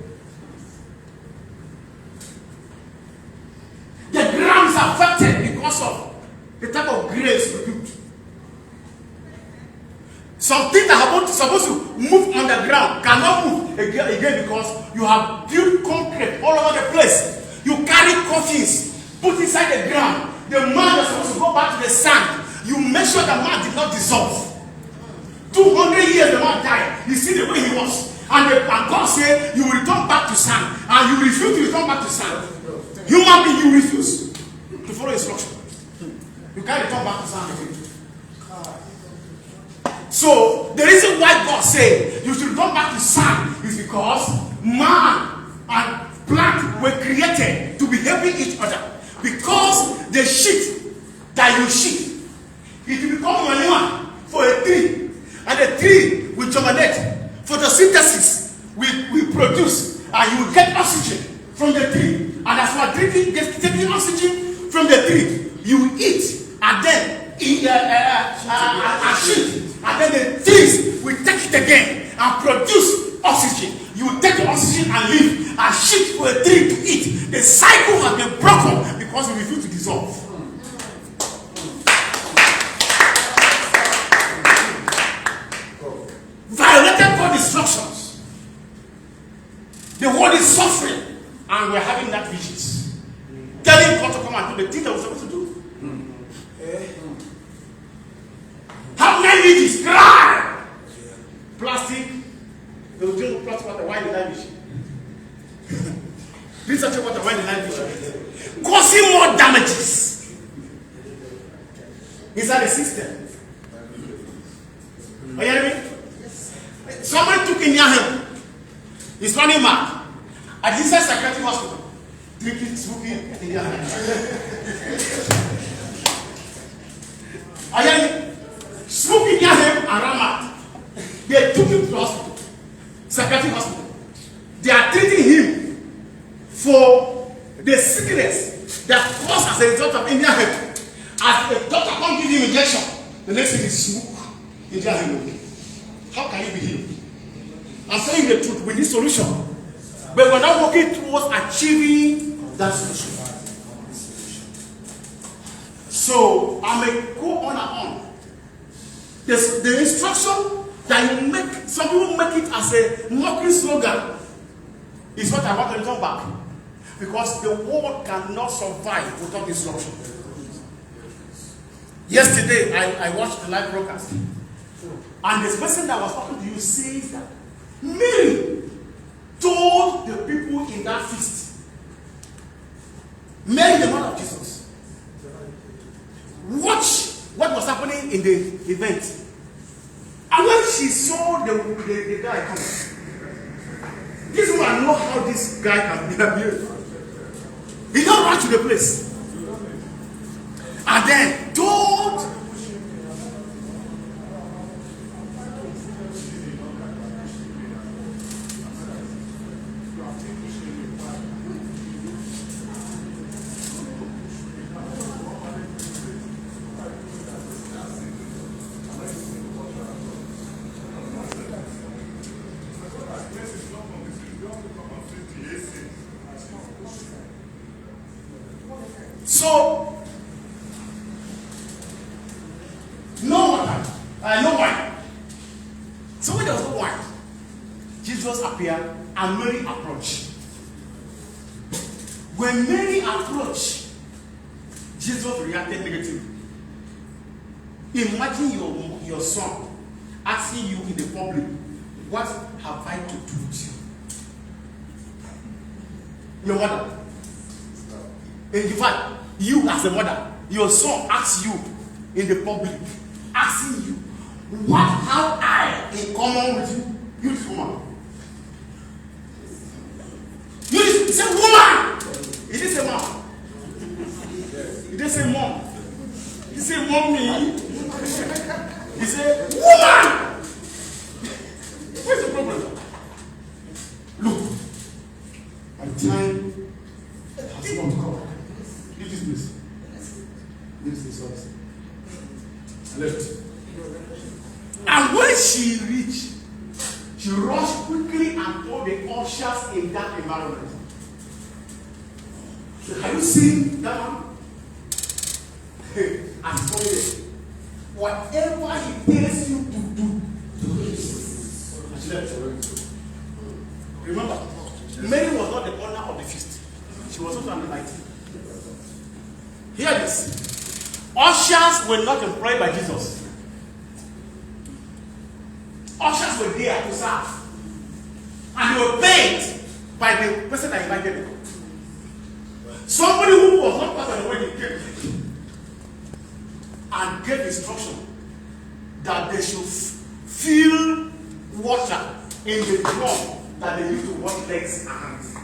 The ground is affected because of the type of grains you built. Some things that are supposed to move on the ground cannot move again because you have built concrete all over the place. You carry coffins, put inside the ground. The man is supposed to go back to the sand. You make sure the man did not dissolve. 200 years the man died. You see the way he was. And God said, you will return back to sand. And you refuse to return back to sand. Human being, you refuse to follow instruction. You can't return back to sand again. So, the reason why God said you should return back to sand is because man and plant were created to be helping each other. Because the shit that you shit, it will become manure for a tree. And the tree will germinate. Photosynthesis will produce. And you will get oxygen from the tree. And as you are taking oxygen from the tree, you will eat. And then shit. And then the trees will take it again and produce oxygen. You will take the oxygen and live. And shit for a tree to eat. The cycle has been broken because we refuse to dissolve. Violated God's instructions. The world is suffering, and we're having that visions. Telling God to come and do the thing that we're supposed to do. How many visions? Cry! Plastic. They will drink plastic water. Why did I vision? Drink such a water. Why did I vision? Causing more damages inside the system. Are you hearing me? Someone took in near him. He's running mad. At this psychiatric hospital. Drinking, smoking in their hand. Are you hearing me? Smoking near him and ran mad. They took him to the hospital. Psychiatric hospital. They are treating him for the sickness that caused as a result of Indian head. As the doctor can't give him injection, the next thing is smoke. Indian head. How can you be healed? I'm saying the truth. We need solution. But we're not working towards achieving that solution. So I may go on and on. The instruction that you make, some people make it as a mockery slogan, is what I want to return back. Because the world cannot survive without instruction. Yesterday, I watched the live broadcast. And this person that was talking to you says that Mary told the people in that feast, Mary, the mother of Jesus, watch what was happening in the event. And when she saw the guy come, this woman knows how this guy can behave. He don't run to the place. And then told so, no water, no wine. So when there was no wine, Jesus appeared and Mary approached. When Mary approached, Jesus reacted negatively. Imagine your son asking you in the public, what have I to do with you? Your mother. In fact, you as a mother, your son asks you in the public, asking you, what have I in common with you? You this woman. You this a woman. It is a man. It is a mom. He said, mommy. He said, woman. this. This is something. Left. And when she reached, she rushed quickly and told the ushers in that environment. So, have you seen that one? I'm sorry. Whatever he tells you to do, do it. And she left. Remember, Mary was not the owner of the feast. She was also an invitee. Hear this. Ushers were not employed by Jesus. Ushers were there to serve. And they were paid by the person that invited them. Somebody who was not part of the wedding came and gave instruction that they should fill water in the drum that they used to wash legs and hands.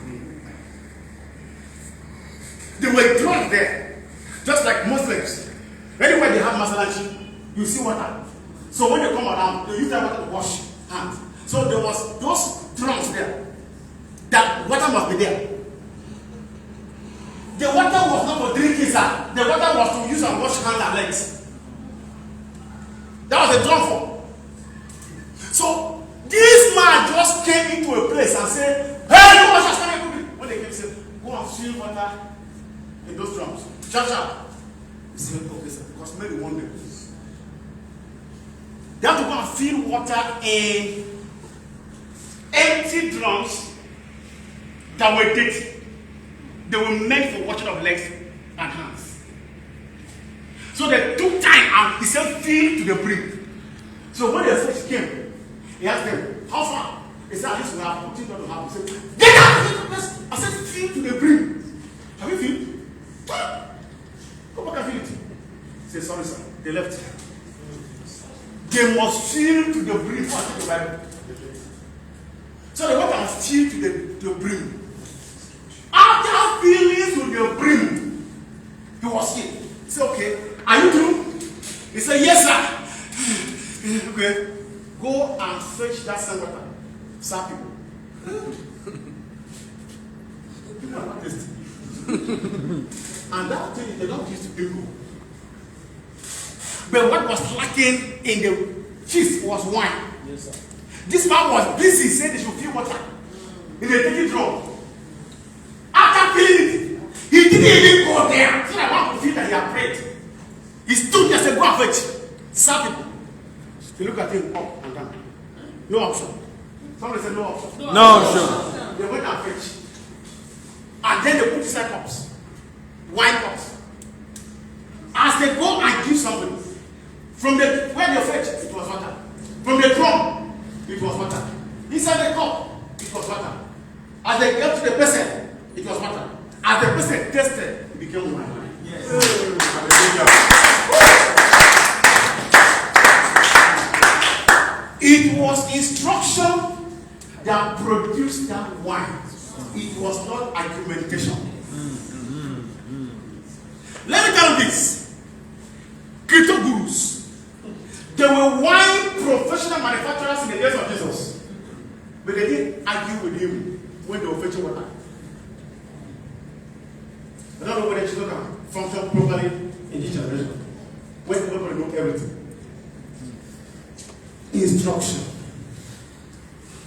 They were drunk there, just like Muslims. Anywhere they have masalanchi, you see water. So when they come around, they use that water to wash hands. So there was those drums there. That water must be there. The water was not for drinking, sir. The water was to use and wash hands and legs. That was a drum for. So this man just came into a place and said, "Hey, you wash us coming." When they came, he said, "Go and fill water in those drums." Chop chop. He said, "Okay, sir," because Mary wanted this. They have to go and fill water in empty drums that were dirty. They were meant for washing of legs and hands. So they took time and he said, "Fill to the brim." So when the fish came, he asked them, "How far?" He said, "At least we have 14 to have." He said, "Get out!" I said, "Fill to the brim." Have you filled? Go back and fill it. He said, "Sorry, sir." They left. They must fill to the brim for the Bible. So they went and fill to the brim. After filling to the brim, he was here. He said, "Okay, are you through?" He said, "Yes, sir." Okay, go and fetch that same water. Serve people. People are not tasty. And that thing they don't use to people. But what was lacking in the feast was wine. Yes, sir. This man was busy saying they should fill water in a dirty drum. After filling it, he didn't even go there. So I want to feel that he had prayed. He stood there and said, "Go and fetch." Serve people. They look at him up and down. No option. Somebody said no option. No option. They went and fetch. And then they put inside cups. Wine cups. As they go and give something, from the where they fetch, it was water. From the drum, it was water. Inside the cup, it was water. As they get to the person, it was water. As the person tasted, it became wine. Yes. It was instruction that produced that wine. It was not argumentation. Let me tell you this. Crypto gurus. They were wine professional manufacturers in the days of Jesus. But they didn't argue with him when they were fetching water. I don't know whether children can function properly in this generation. When people know everything. Instruction.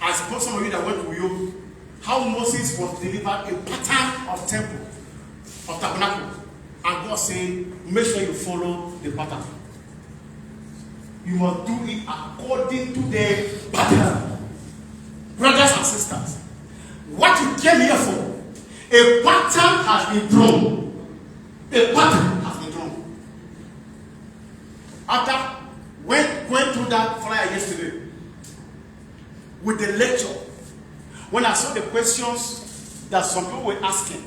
I suppose some of you that went to you, how Moses was delivered a pattern of temple, of tabernacle. And God saying, make sure you follow the pattern. You must do it according to the pattern. Brothers and sisters, what you came here for, a pattern has been drawn. A pattern has been drawn. After going through that flyer yesterday, with the lecture, when I saw the questions that some people were asking,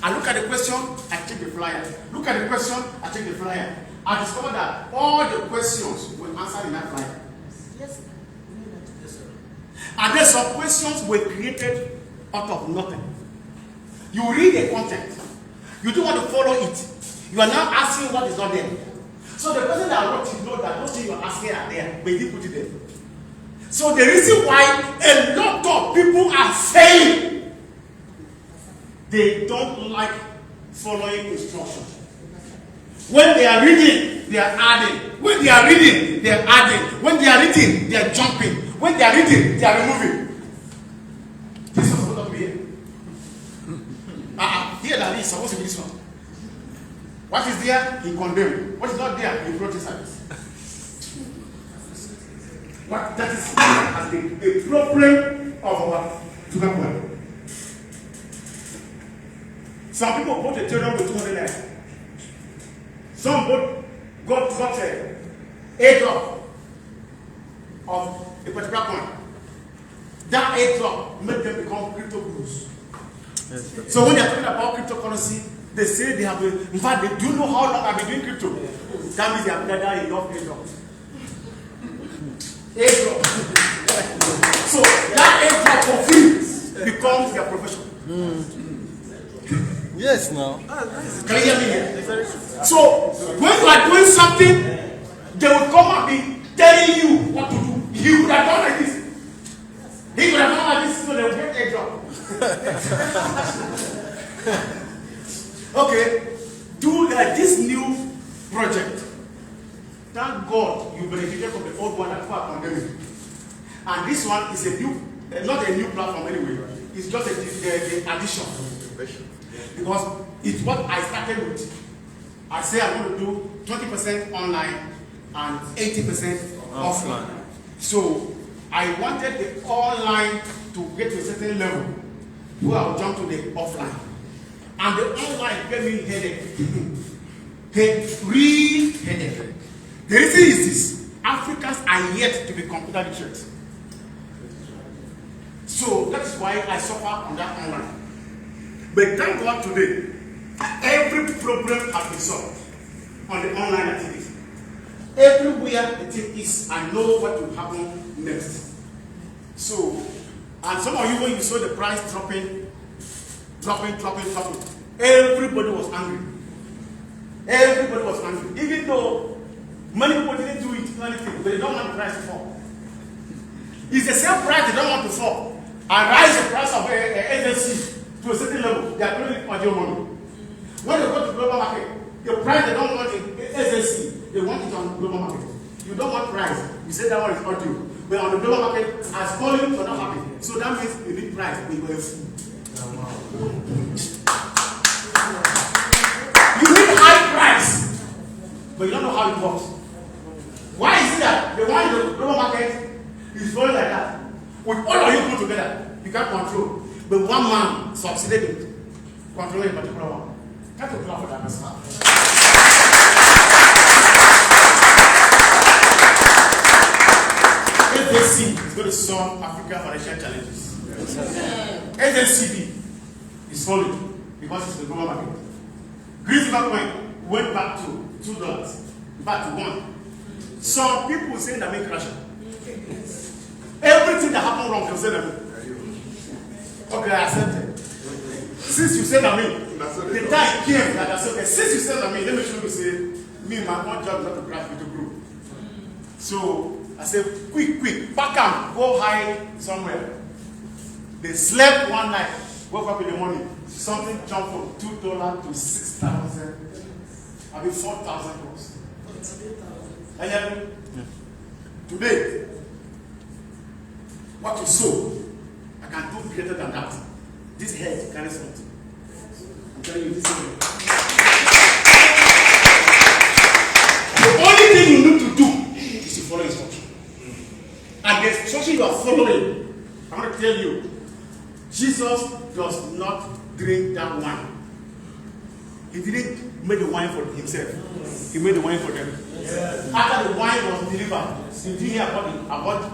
I look at the question, I take the flyer. Look at the question, I take the flyer. I discovered that all the questions were answered in that flyer. Yes, sir. And then some questions were created out of nothing. You read the content. You don't want to follow it. You are now asking what is not there. So the person that wrote it knows that those things you are asking are there, but he didn't put it there. So the reason why a lot of people are saying they don't like following instructions. When they are reading, they are adding. When they are reading, they are adding. When they are reading, they are jumping. When they are reading, they are removing. This is supposed to be here. Here that is supposed to be this one. What is there, he condemned. What is not there, he brought his service. What that is has been a problem of our Zugacoin. Some people bought a theorem with 200 naira. Some got a drop of a particular coin. That a drop made them become crypto gurus. Yes, so when they are talking about cryptocurrency, they say they have been, in fact, do you know how long I've been doing crypto? That means they have gathered enough a drop. A drop. So that a drop of you becomes their profession. Yes, now. Can you hear me here? So when you are doing something, they will come and be telling you what to do. You would have done like this. He would have done like this, so they will get a drop. Okay, do this new project. Thank God you benefited from the old one that people are condemning. And this one is a new, not a new platform anyway. It's just the addition. Because it's what I started with. I say I'm going to do 20% online and 80% offline. So I wanted the online to get to a certain level where I'll jump to the offline. And the online gave me headache. Real headache. The reason is this: Africans are yet to be computer literate. So that is why I suffer on that online. But thank God today, every problem has been solved on the online activity. Everywhere the thing is, I know what will happen next. So, and some of you, when you saw the price dropping, everybody was angry. Everybody was angry. Even though many people didn't do it, anything, but they don't want the price to fall. It's the same price they don't want to fall. And rise the price of agency to a certain level, they are putting on your money. When they go to global market, the price they don't want in agency, they want it on global market. You don't want price, you say that one is audio. But on the global market, as calling for that market. So that means you need price, but you are a fool. You need high price, but you don't know how it works. Why is it that the one in the global market is falling like that? With all of you put together, you can't control. But one man succeeded in controlling a particular one. Can't you clap for that person? AJC is going to solve African financial challenges. AJCB is falling because it's the global market. Zugacoin went back to $2, back to $1. Some people say that make crashing. Everything that happened wrong, they'll say that. Okay, I accept it. Since you said that the time came that I said, okay, since you said that let me show you, say, me, my one job is not to crash with the group. So I said, quick, pack them, go hide somewhere. They slept one night, woke up in the morning, something jumped from $2 to 6,000, I mean 4,000 dollars. And yet, today, what you sow, I can do greater than that. This head carries something. I'm telling you this is it. The only thing you need to do is to follow instruction. And the instruction you are following, I'm going to tell you, Jesus does not drink that wine. He didn't make the wine for himself. He made the wine for them. Yes. After the wine was delivered, did you hear about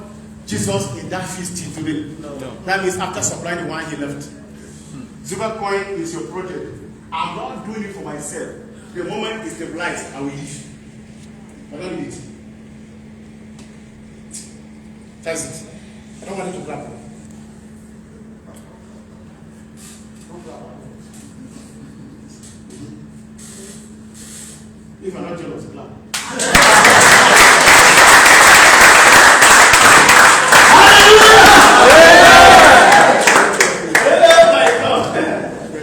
Jesus in that feast today? No. That means after supplying the wine, he left. Zugacoin is your project. I'm not doing it for myself. The moment it stabilizes, I will leave. I don't need it. That's it. I don't want it to grab me. If you're not jealous, clap.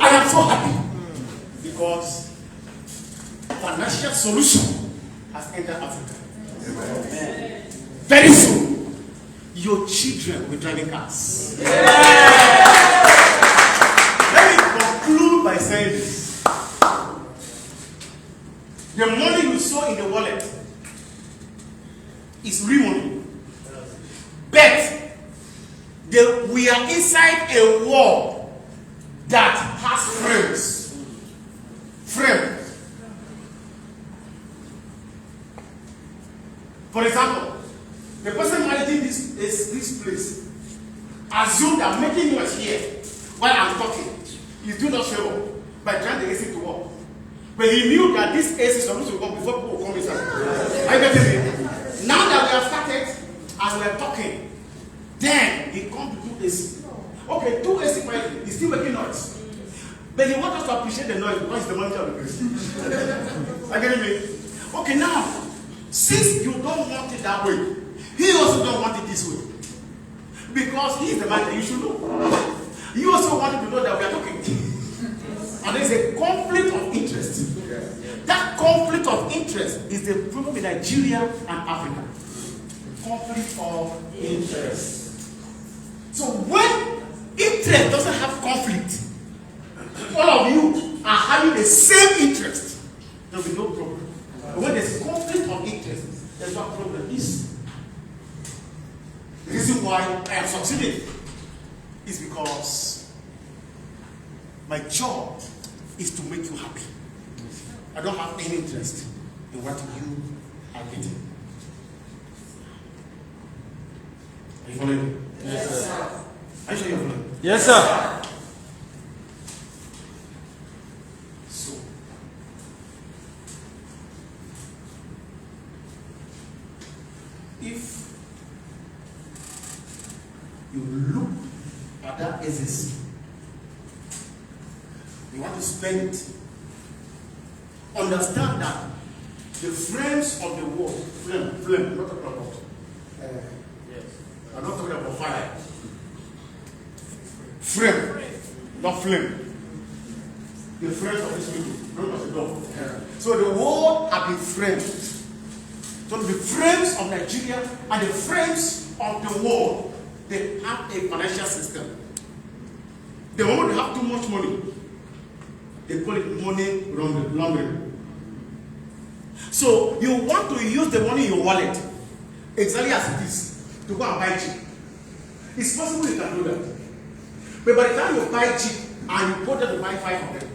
I am so happy because financial solution has entered Africa. Amen. Very soon, your children will be driving cars. Let me conclude by saying this. The money you saw in the wallet is real money. But we are inside a world that has frames. Frames. For example, the person managing this place assume that making noise here while I'm talking is doing not show up by trying the AC to work. But he knew that this AC is supposed to work before people come inside. Are you getting me? Now that we have started and we are talking, then he comes to do AC. Okay, do AC quietly. He's still making noise. But he wants us to appreciate the noise because he's the manager of the place. Are you getting me? Okay, now, since you don't want it that way, he also don't want it this way. Because he is the manager, you should know. You also want him to know that we are talking. And there is a conflict of interest. That conflict of interest is the problem in Nigeria and Africa. Conflict of interest. So when interest doesn't have conflict, all of you are having the same interest, there will be no problem. But when there's conflict of interest, there's what problem is. The reason why I am succeeding is because my job is to make you happy. I don't have any interest in what you are getting. Are you following me? Yes, sir. Are you sure you're following? Yes, sir. So, if you look at that essence, you want to spend it, understand that the frames of the world, flame, I'm not talking about, I'm not talking about fire. Frame, not flame. The frames of this people, frame of the door. So the world have been framed. So the frames of Nigeria and the frames of the world, they have a financial system. The moment they have too much money, they call it money laundering. So you want to use the money in your wallet exactly as it is to go and buy cheap. It's possible you can do that. But by the time you buy cheap and you go there to buy 5 of them,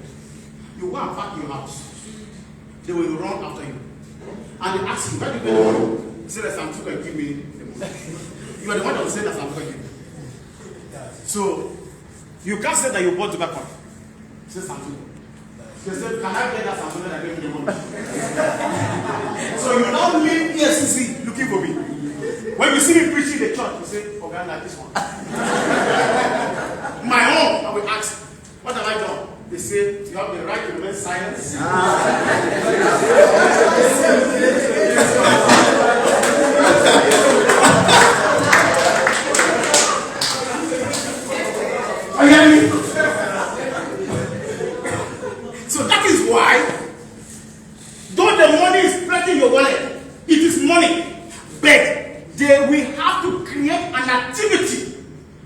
you go and park in your house. They will run after you. And they ask you, where do you get the money? You say that Samson can give me the money. You are the one that will say that Samson can give me. So you can't say that you bought Zugacoin. Say Samson. They said, can I get that Samson that gave me the money? So you now leave ESCC looking for me. When you see me preaching in the church, you say, oh God, like this one. My own, I will ask, what have I done? They say, you have the right to remain silent. Are you hearing me? So that is why, though the money is spread in your wallet, it is money. But we have to create an activity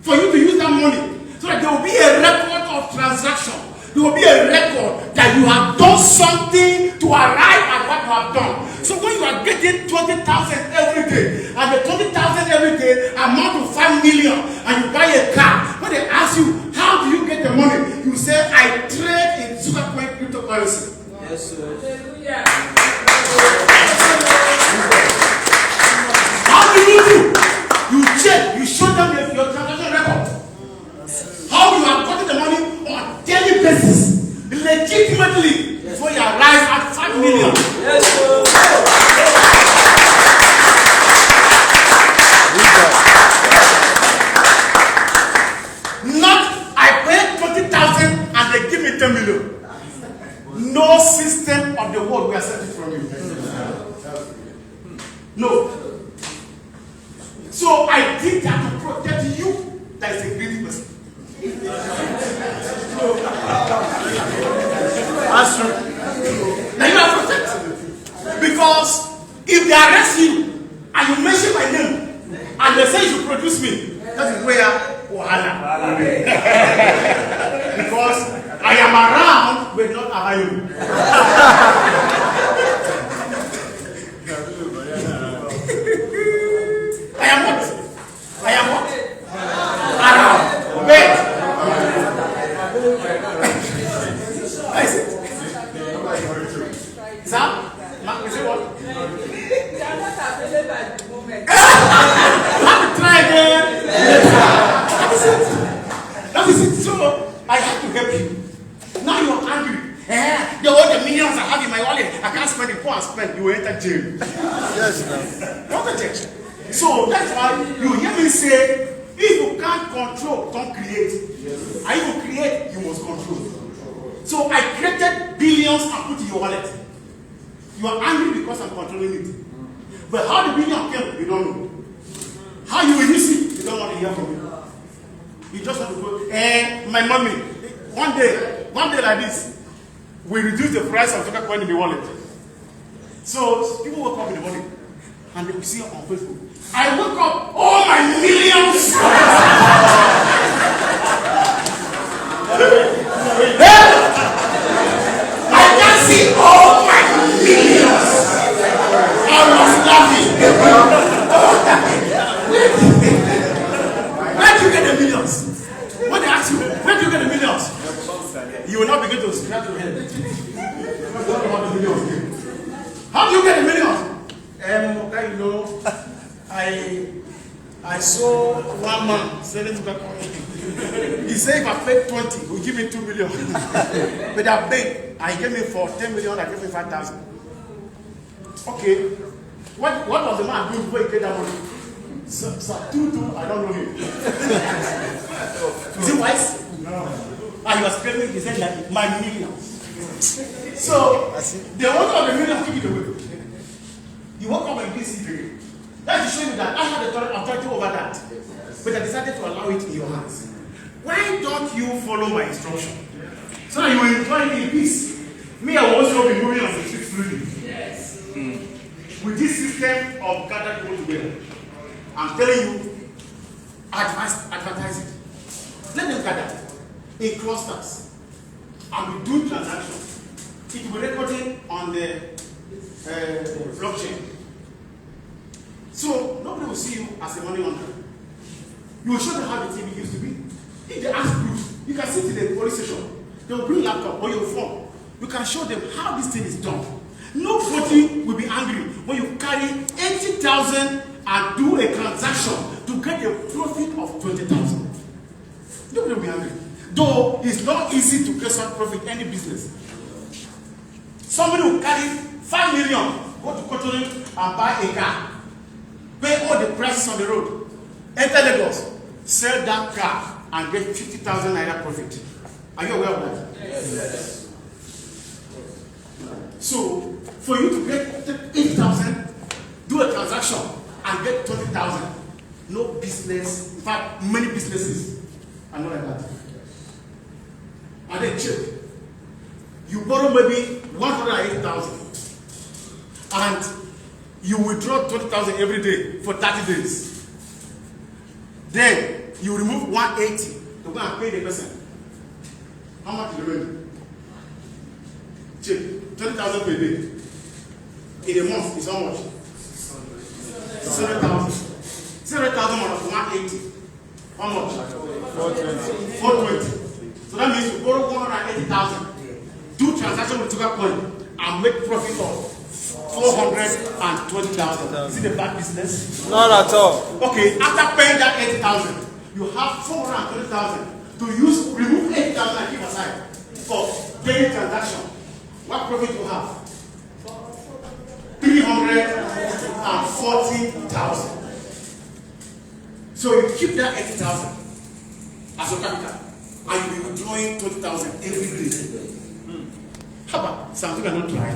for you to use that money so that there will be a record of transaction. There will be a record that you have done something to arrive at what you have done. So when you are getting 20,000 every day, and the 20,000 every day amount to 5 million, and you buy a car, when they ask you, how do you get the money? You say, I trade in Zugacoin cryptocurrency. Yes, sir. How do you do? You check, you show them your transaction record. How you have gotten the money on a daily basis, legitimately, before you arrive at 5 million. Yes, sir. Not, I paid 20,000 and they give me 10 million. No system of the world will accept it from you. No. So I did that to protect you. That is a greedy person. That's true. Now you are protected. they arrest you and you mention my name and they say you should produce me, that is where wahala. Because I am around but not around. I am what? I am what? Around. Wait. Is it? Sam? Is it what? They are not available at the moment. Have to try again. That is it. That is it. So I have to help you. Now you are angry. The all the millions I have in my wallet, I can't spend it. Go and spend. You will enter jail. Yes, now. Not a jail. So that's why you hear me say, if you can't control, don't create. And if you create, you must control. So I created billions and put in your wallet. You are angry because I'm controlling it. But how the billion came, you don't know. How you will use it, you don't want to hear from me. You just want to go, my mommy, one day like this, we reduce the price of Zugacoin in the wallet. So people wake up in the morning and they will see on Facebook. I woke up, all my millions. I can see all my millions. I was laughing. Where do you get the millions? When they ask you, where do you get the millions? You will not begin to scratch your head. How do you get the millions? You know, I saw one man selling Zugacoin. He said if I paid 20, he will give me 2 million. But I paid, I gave me for 10 million, I gave me 5,000. Okay. What was the man doing before he paid that money? So, I don't know him. Is he wise? No. And he was claiming, he said like my millions. So the owner of the million took it away. You woke up and didn't see it. That is to show you that I had the authority over that. But I decided to allow it in your hands. Why don't you follow my instruction? So that you will enjoy it in peace. Me, I will also be moving on the street freely. Yes. With this system of gathered people together, I'm telling you, advertise it. Let them gather in clusters and we do transactions. It will be recorded on the blockchain. So nobody will see you as a money launderer. You will show them how the TV used to be. If they ask you, you can sit in the police station. They will bring laptop or your phone. You can show them how this thing is done. Nobody will be angry when you carry 80,000 and do a transaction to get a profit of 20,000. Nobody will be angry. Though it's not easy to get some profit in any business. Somebody will carry 5 million, go to Cotonou and buy a car, pay all the prices on the road, enter Lagos, sell that car and get 50,000 naira profit. Are you aware of that? Yes. So, for you to get 8,000, do a transaction and get 20,000. No business, in fact, many businesses are not like that. And then check. You borrow maybe 180,000 and you withdraw 20,000 every day for 30 days. Then you remove 180 to go and pay the person. How much is the remaining? Check. 20,000 per day. In a month is how much? 600,000. 600,000 minus 180. How much? 420. So that means you borrow 180,000. Do transaction with Zugacoin and make profit of 420,000. Is it a bad business? Not at all. Okay, after paying that 80,000, you have 420,000 to use, remove 80,000 and keep aside for daily transaction. What profit you have? 340,000. So you keep that 80,000 as your capital, and you will be withdrawing 20,000 every day. How about something I don't try?